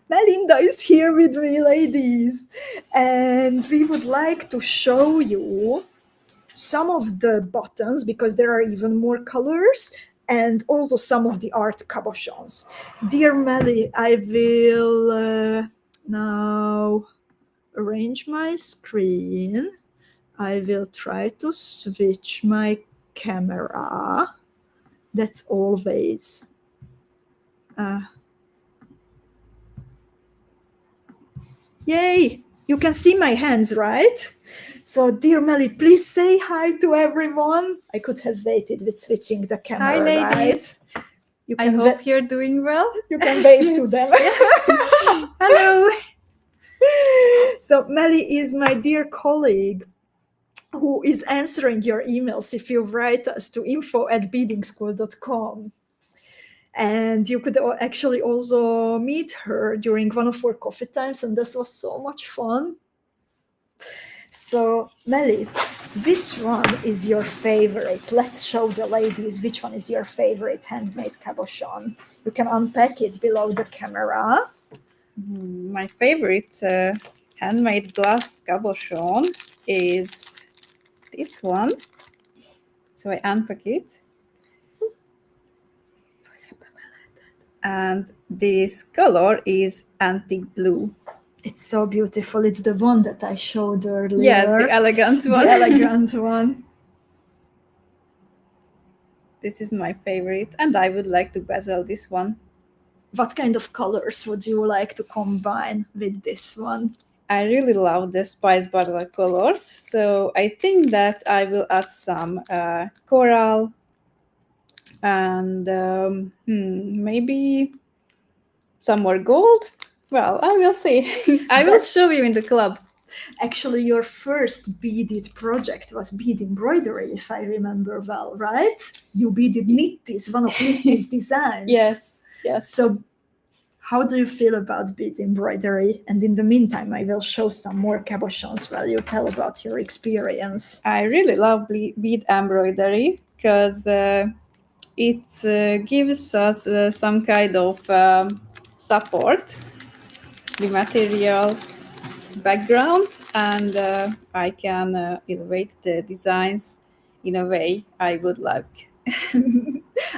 Melinda is here with me, ladies, and we would like to show you some of the buttons because there are even more colors and also some of the art cabochons. Dear Mellie, I will now arrange my screen. I will try to switch my camera. That's always yay! You can see my hands, right? So, dear Mellie, please say hi to everyone. I could have waited with switching the camera. Hi, ladies. Right? I hope you're doing well. You can wave to them. Yes. Hello. So, Mellie is my dear colleague who is answering your emails if you write us to info@beadingschool.com. And you could actually also meet her during one of our coffee times, and this was so much fun. So, Mellie, which one is your favorite? Let's show the ladies which one is your favorite handmade cabochon. You can unpack it below the camera. My favorite handmade glass cabochon is this one. So I unpack it. And this color is antique blue. It's so beautiful. It's the one that I showed earlier. Yes, the elegant one. The elegant one. This is my favorite, and I would like to bezel this one. What kind of colors would you like to combine with this one? I really love the spice butter colors, so I think that I will add some coral and maybe some more gold. Well, I will see. I will show you in the club. Actually, your first beaded project was bead embroidery, if I remember well, right? You beaded Nitti's, one of Nitti's designs. Yes, yes. So how do you feel about bead embroidery? And in the meantime, I will show some more cabochons while you tell about your experience. I really love bead embroidery because it gives us some kind of support, the material background, and I can elevate the designs in a way I would like.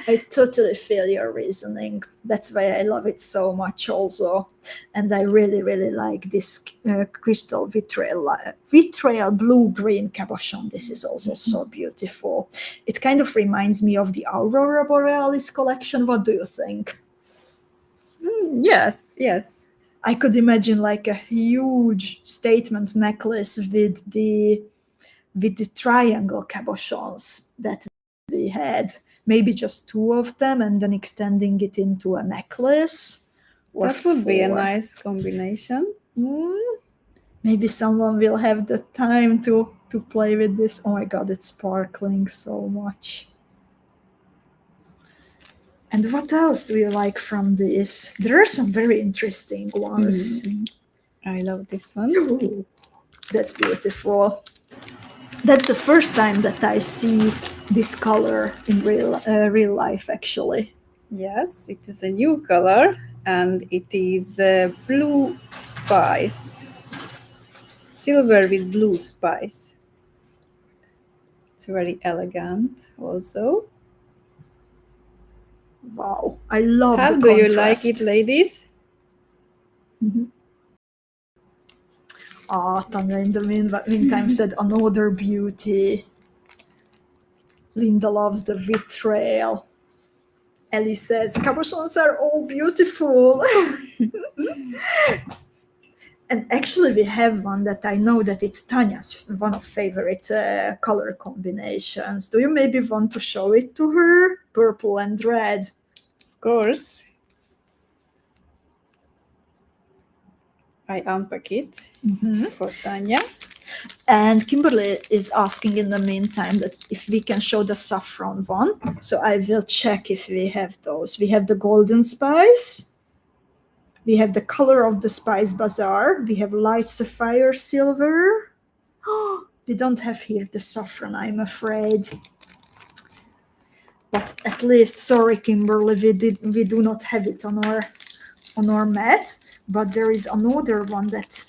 I totally feel your reasoning. That's why I love it so much also. And I really, really like this crystal vitriol blue-green cabochon. This is also so beautiful. It kind of reminds me of the Aurora Borealis collection. What do you think? Yes, yes. I could imagine like a huge statement necklace with the triangle cabochons that we had. Maybe just 2 of them and then extending it into a necklace. That would be a nice combination. Maybe someone will have the time to play with this. Oh my god, it's sparkling so much. And what else do you like from this? There are some very interesting ones. I love this one. Ooh, that's beautiful. That's the first time that I see this color in real life, actually. Yes, it is a new color, and it is blue spice. Silver with blue spice. It's very elegant also. Wow, I love How the do contrast. you like it, ladies? Tanya in the meantime said another beauty. Linda loves the vitriol. Ellie says cabochons are all beautiful. And actually we have one that I know that it's Tanya's one of favorite color combinations. Do you maybe want to show it to her? Purple and red. Of course. I unpack it for Tanya. And Kimberly is asking in the meantime that if we can show the saffron one. So I will check if we have those. We have the golden spice. We have the color of the spice Bazaar. We have light sapphire silver. We don't have here the saffron, I'm afraid. But at least, sorry, Kimberly, we do not have it on our mat. But there is another one that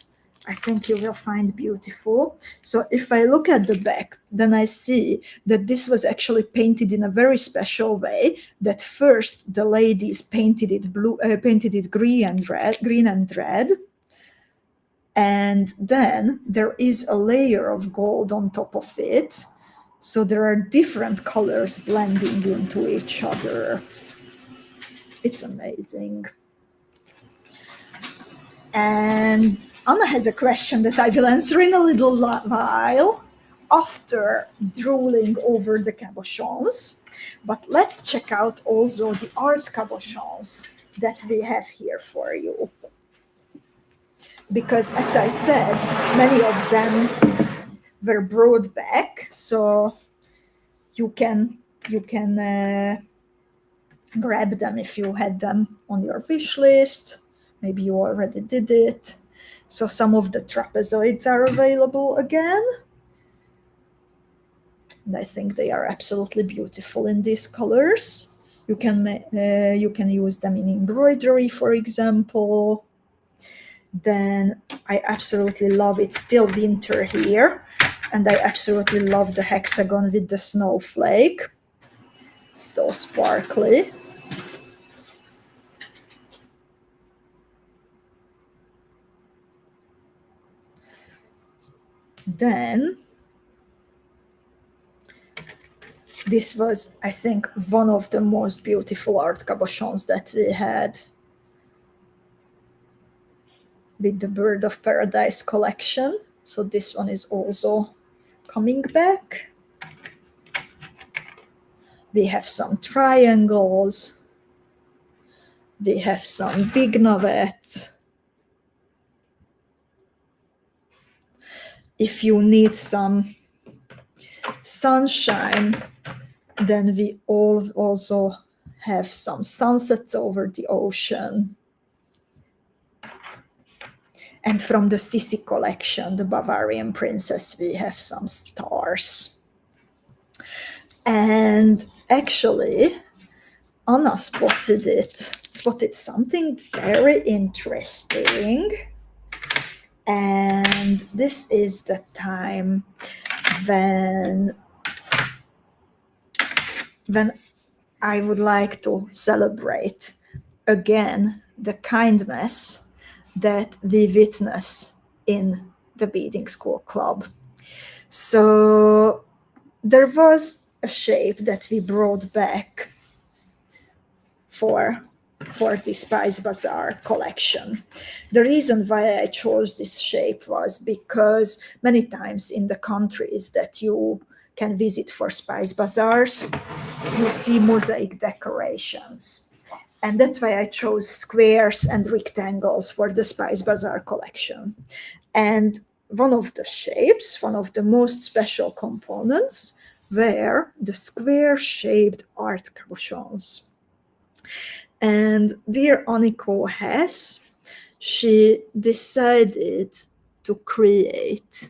I think you will find beautiful. So if I look at the back, then I see that this was actually painted in a very special way. That first the ladies painted it green and red, and then there is a layer of gold on top of it. So there are different colors blending into each other. It's amazing. And Anna has a question that I will answer in a little while after drooling over the cabochons. But let's check out also the art cabochons that we have here for you. Because as I said, many of them were brought back, so you can grab them if you had them on your wish list. Maybe you already did it. So some of the trapezoids are available again. And I think they are absolutely beautiful in these colors. You can use them in embroidery, for example. Then I absolutely love, it's still winter here, and I absolutely love the hexagon with the snowflake. It's so sparkly. Then this was, I think, one of the most beautiful art cabochons that we had with the Bird of Paradise collection. So this one is also coming back. We have some triangles. We have some big navets. if you need some sunshine, then we all also have some sunsets over the ocean. And from the Sissi collection, the Bavarian princess, we have some stars. And actually, Anna spotted something very interesting. And this is the time when I would like to celebrate again the kindness that we witness in the Beading School Club. So there was a shape that we brought back for the Spice Bazaar collection. The reason why I chose this shape was because many times in the countries that you can visit for Spice Bazaars, you see mosaic decorations. And that's why I chose squares and rectangles for the Spice Bazaar collection. And one of the shapes, one of the most special components, were the square-shaped art cabochons. And dear Aniko she decided to create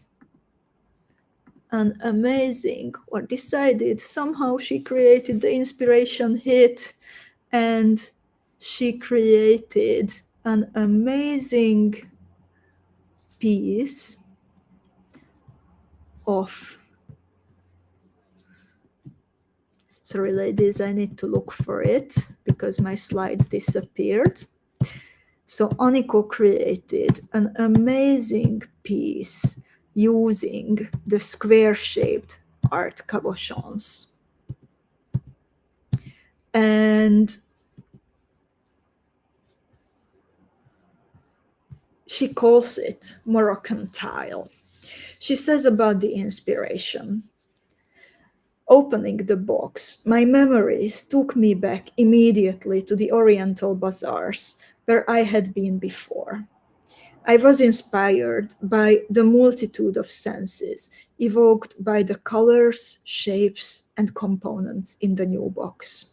an amazing, or decided, somehow she created the inspiration hit, and she created an amazing piece of, sorry ladies, I need to look for it because my slides disappeared. So Aniko created an amazing piece using the square-shaped art cabochons. And she calls it Moroccan tile. She says about the inspiration: opening the box, my memories took me back immediately to the Oriental bazaars where I had been before. I was inspired by the multitude of senses evoked by the colors, shapes, and components in the new box.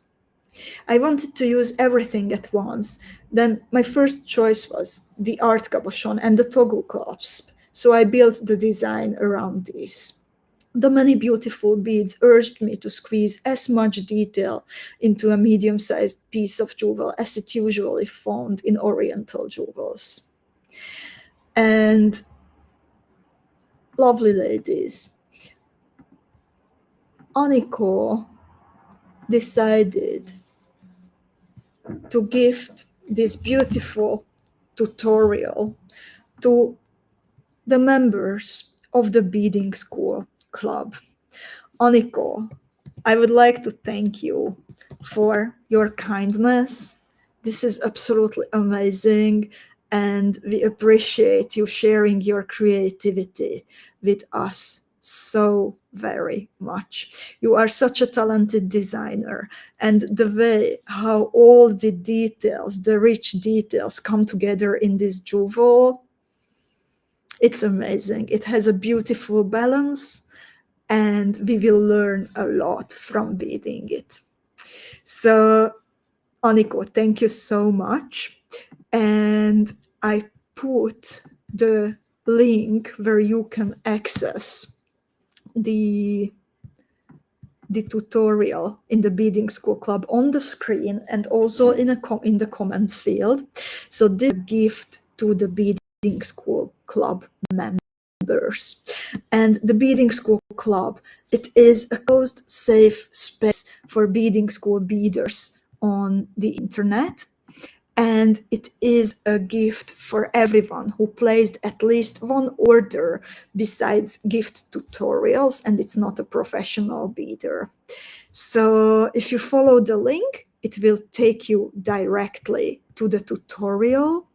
I wanted to use everything at once. Then my first choice was the art cabochon and the toggle clasp, so I built the design around these. The many beautiful beads urged me to squeeze as much detail into a medium-sized piece of jewel as it usually found in Oriental jewels. And lovely ladies, Aniko decided to gift this beautiful tutorial to the members of the Beading School Club. Aniko, I would like to thank you for your kindness. This is absolutely amazing, and we appreciate you sharing your creativity with us so very much. You are such a talented designer, and the way how all the details, the rich details, come together in this jewel, it's amazing. It has a beautiful balance, and we will learn a lot from beading it. So, Aniko, thank you so much. And I put the link where you can access the tutorial in the Beading School Club on the screen, and also in the comment field. So this gift to the Beading School Club members. And the Beading School Club, it is a closed, safe space for beading school beaders on the internet. And it is a gift for everyone who placed at least one order besides gift tutorials, and it's not a professional beader. So if you follow the link, it will take you directly to the tutorial.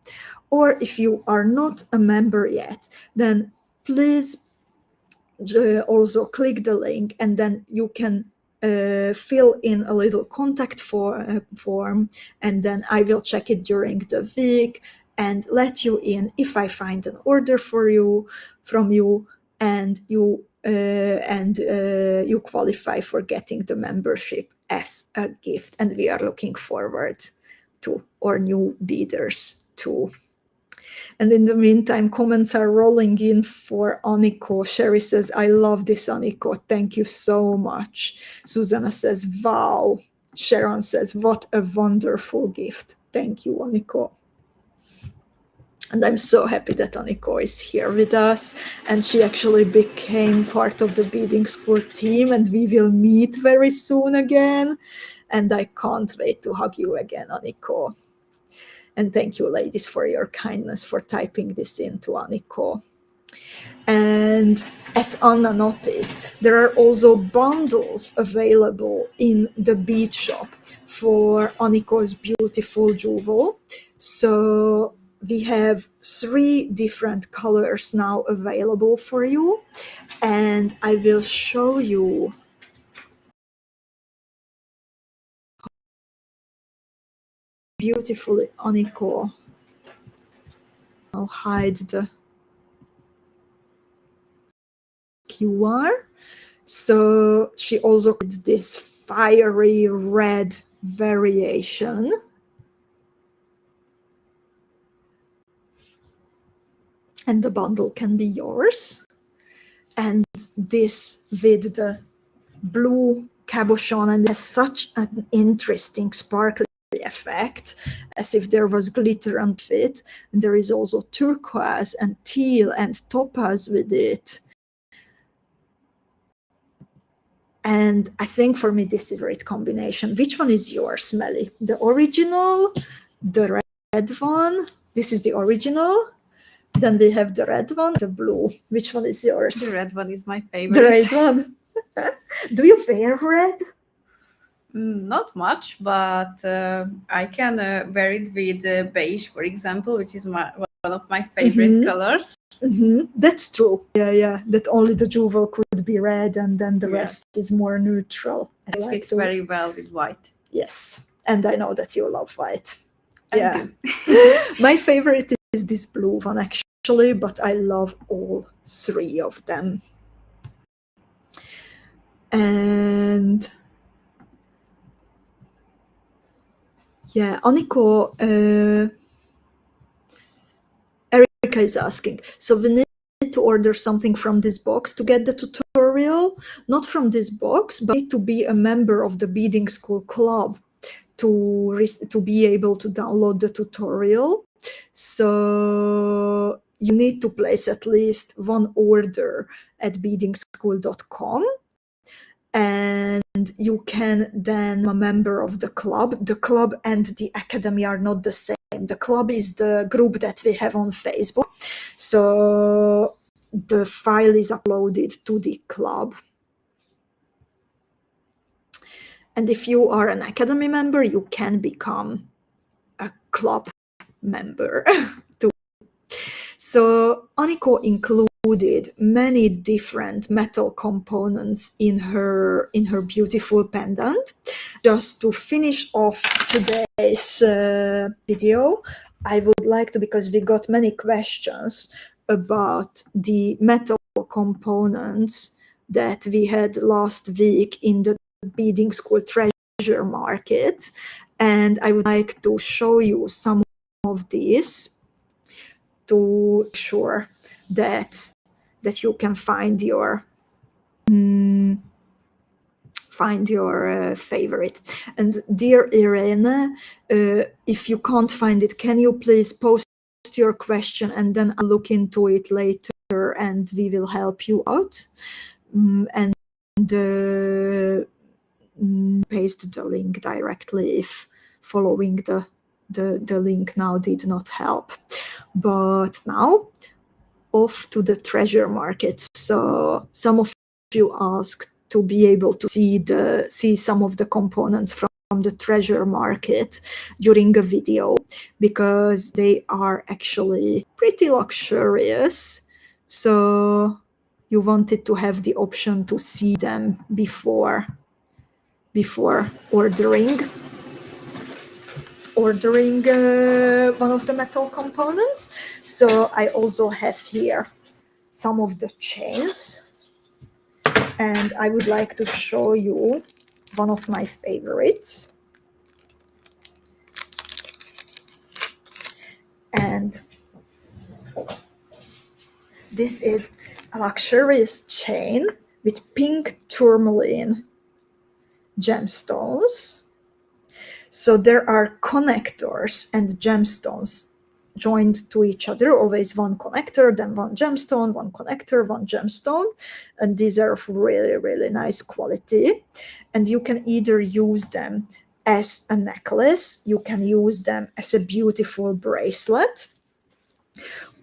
Or if you are not a member yet, then please also click the link, and then you can fill in a little contact form, and then I will check it during the week and let you in if I find an order from you, and you qualify for getting the membership as a gift. And we are looking forward to our new beaders too. And in the meantime, comments are rolling in for Aniko. Sherry says, I love this, Aniko. Thank you so much. Susanna says, wow. Sharon says, what a wonderful gift. Thank you, Aniko. And I'm so happy that Aniko is here with us. And she actually became part of the Beading School team, and we will meet very soon again. And I can't wait to hug you again, Aniko. And thank you, ladies, for your kindness for typing this into Aniko. And as Anna noticed, there are also bundles available in the bead shop for Aniko's beautiful jewel. So we have 3 different colors now available for you. And I will show you beautifully Aniko. I'll hide the QR. So she also did this fiery red variation. And the bundle can be yours. And this with the blue cabochon, and has such an interesting sparkly effect, as if there was glitter on it. And there is also turquoise and teal and topaz with it. And I think for me, this is a great combination. Which one is yours, Mellie? The original, the red one? This is the original. Then we have the red one, the blue. Which one is yours? The red one is my favorite. The red one. Do you wear red? Not much, but I can wear it with beige, for example, which is one of my favorite colors. That's true. Yeah. That only the jewel could be red, and then the rest is more neutral. It fits very well with white. Yes, and I know that you love white. I do. My favorite is this blue one, actually, but I love all 3 of them. And yeah, Aniko, Erika is asking, so we need to order something from this box to get the tutorial? Not from this box, but to be a member of the Beading School club to be able to download the tutorial. So you need to place at least 1 order at beadingschool.com. And you can then become a member of the club. The club and the academy are not the same. The club is the group that we have on Facebook. So the file is uploaded to the club. And if you are an academy member, you can become a club member too. So Aniko included many different metal components in her beautiful pendant. Just to finish off today's video, I would like to, because we got many questions about the metal components that we had last week in the Beading School treasure market, and I would like to show you some of these to ensure that you can find your favorite. And dear Irene, if you can't find it, can you please post your question, and then I'll look into it later and we will help you out. And paste the link directly if following the link now did not help. But now off to the treasure market. So some of you asked to be able to see some of the components from the treasure market during a video, because they are actually pretty luxurious. So you wanted to have the option to see them before ordering one of the metal components. So I also have here some of the chains, and I would like to show you one of my favorites. And this is a luxurious chain with pink tourmaline gemstones. So there are connectors and gemstones joined to each other, always one connector, then one gemstone, one connector, one gemstone. And these are of really, really nice quality. And you can either use them as a necklace, you can use them as a beautiful bracelet,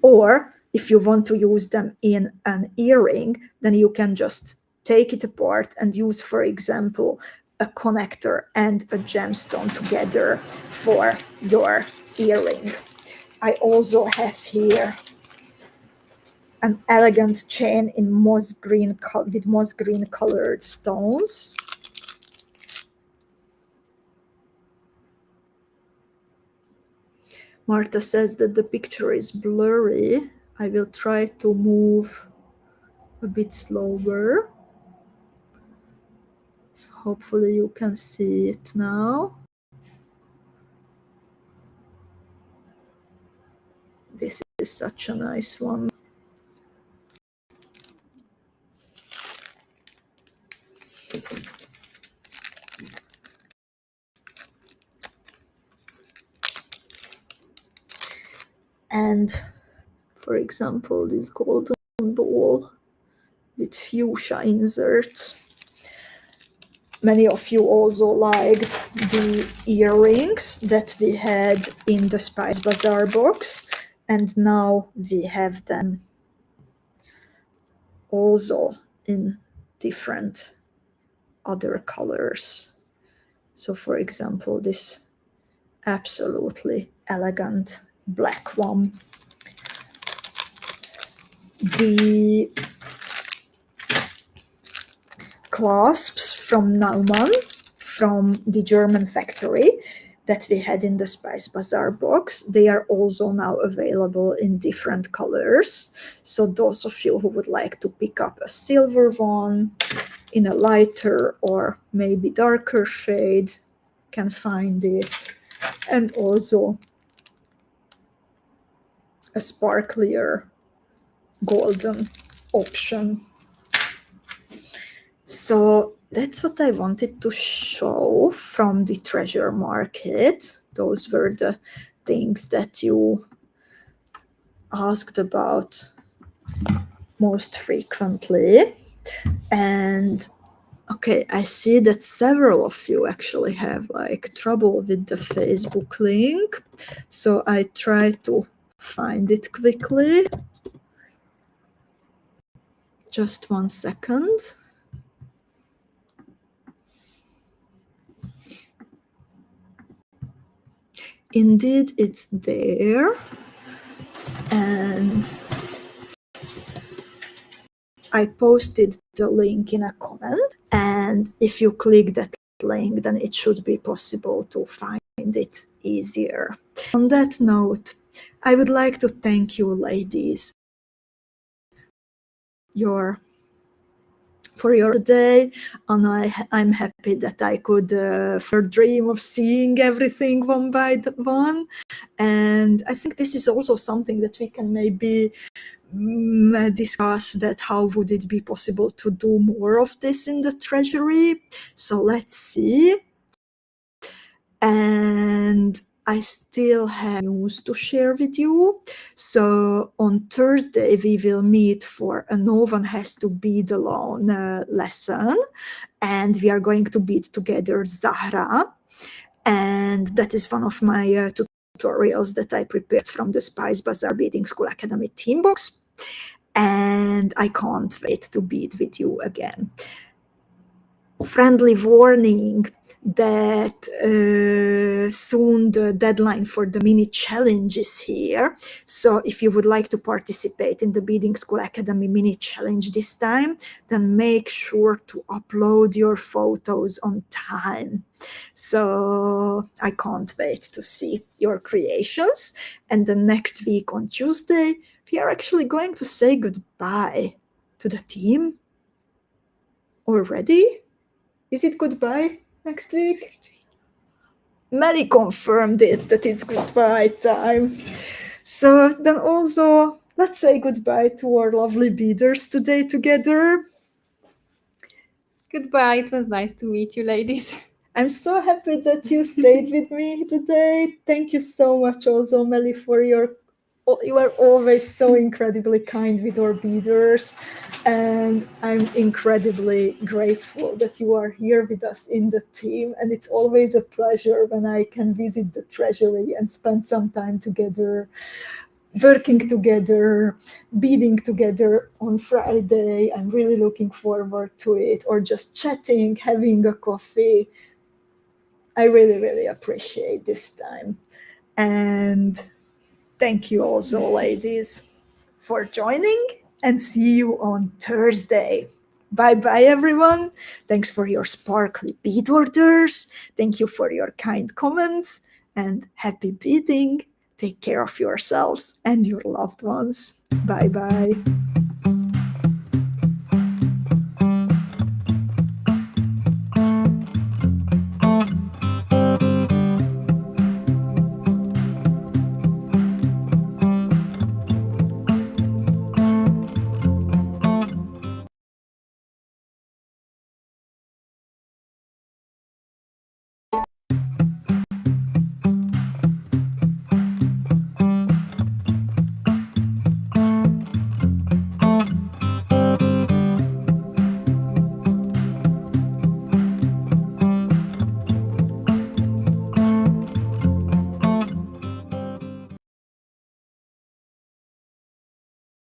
or if you want to use them in an earring, then you can just take it apart and use, for example, a connector and a gemstone together for your earring. I also have here an elegant chain in moss green with moss green colored stones. Marta says that the picture is blurry. I will try to move a bit slower. So hopefully you can see it now. This is such a nice one. And for example, this golden ball with fuchsia inserts. Many of you also liked the earrings that we had in the Spice Bazaar box, and now we have them also in different other colors. So for example, this absolutely elegant black one. The clasps from Naumann, from the German factory that we had in the Spice Bazaar box, they are also now available in different colors. So those of you who would like to pick up a silver one in a lighter or maybe darker shade can find it. And also a sparklier golden option. So that's what I wanted to show from the treasure market. Those were the things that you asked about most frequently. And okay, I see that several of you actually have like trouble with the Facebook link. So I try to find it quickly. Just 1 second. Indeed, it's there. And I posted the link in a comment. And if you click that link, then it should be possible to find it easier. On that note, I would like to thank you, ladies, for your day, and I'm happy that I could dream of seeing everything one by one. And I think this is also something that we can maybe discuss, that how would it be possible to do more of this in the treasury. So let's see. And I still have news to share with you. So on Thursday, we will meet for a No One Has to Bead Alone lesson. And we are going to bead together Zahra. And that is one of my tutorials that I prepared from the Spice Bazaar Beading School Academy team box. And I can't wait to bead with you again. Friendly warning that soon the deadline for the mini challenge is here. So if you would like to participate in the Beading School Academy mini challenge this time, then make sure to upload your photos on time. So I can't wait to see your creations. And the next week on Tuesday, we are actually going to say goodbye to the team already. Is it goodbye next week? Mellie confirmed it, that it's goodbye time. So then also, let's say goodbye to our lovely beaders today together. Goodbye. It was nice to meet you, ladies. I'm so happy that you stayed with me today. Thank you so much also, Mellie, for you are always so incredibly kind with our beaders, and I'm incredibly grateful that you are here with us in the team. And it's always a pleasure when I can visit the treasury and spend some time together, working together, beading together on Friday. I'm really looking forward to it, or just chatting, having a coffee. I really, really appreciate this time. And thank you also, ladies, for joining, and see you on Thursday. Bye bye, everyone. Thanks for your sparkly bead orders. Thank you for your kind comments, and happy beading. Take care of yourselves and your loved ones. Bye bye.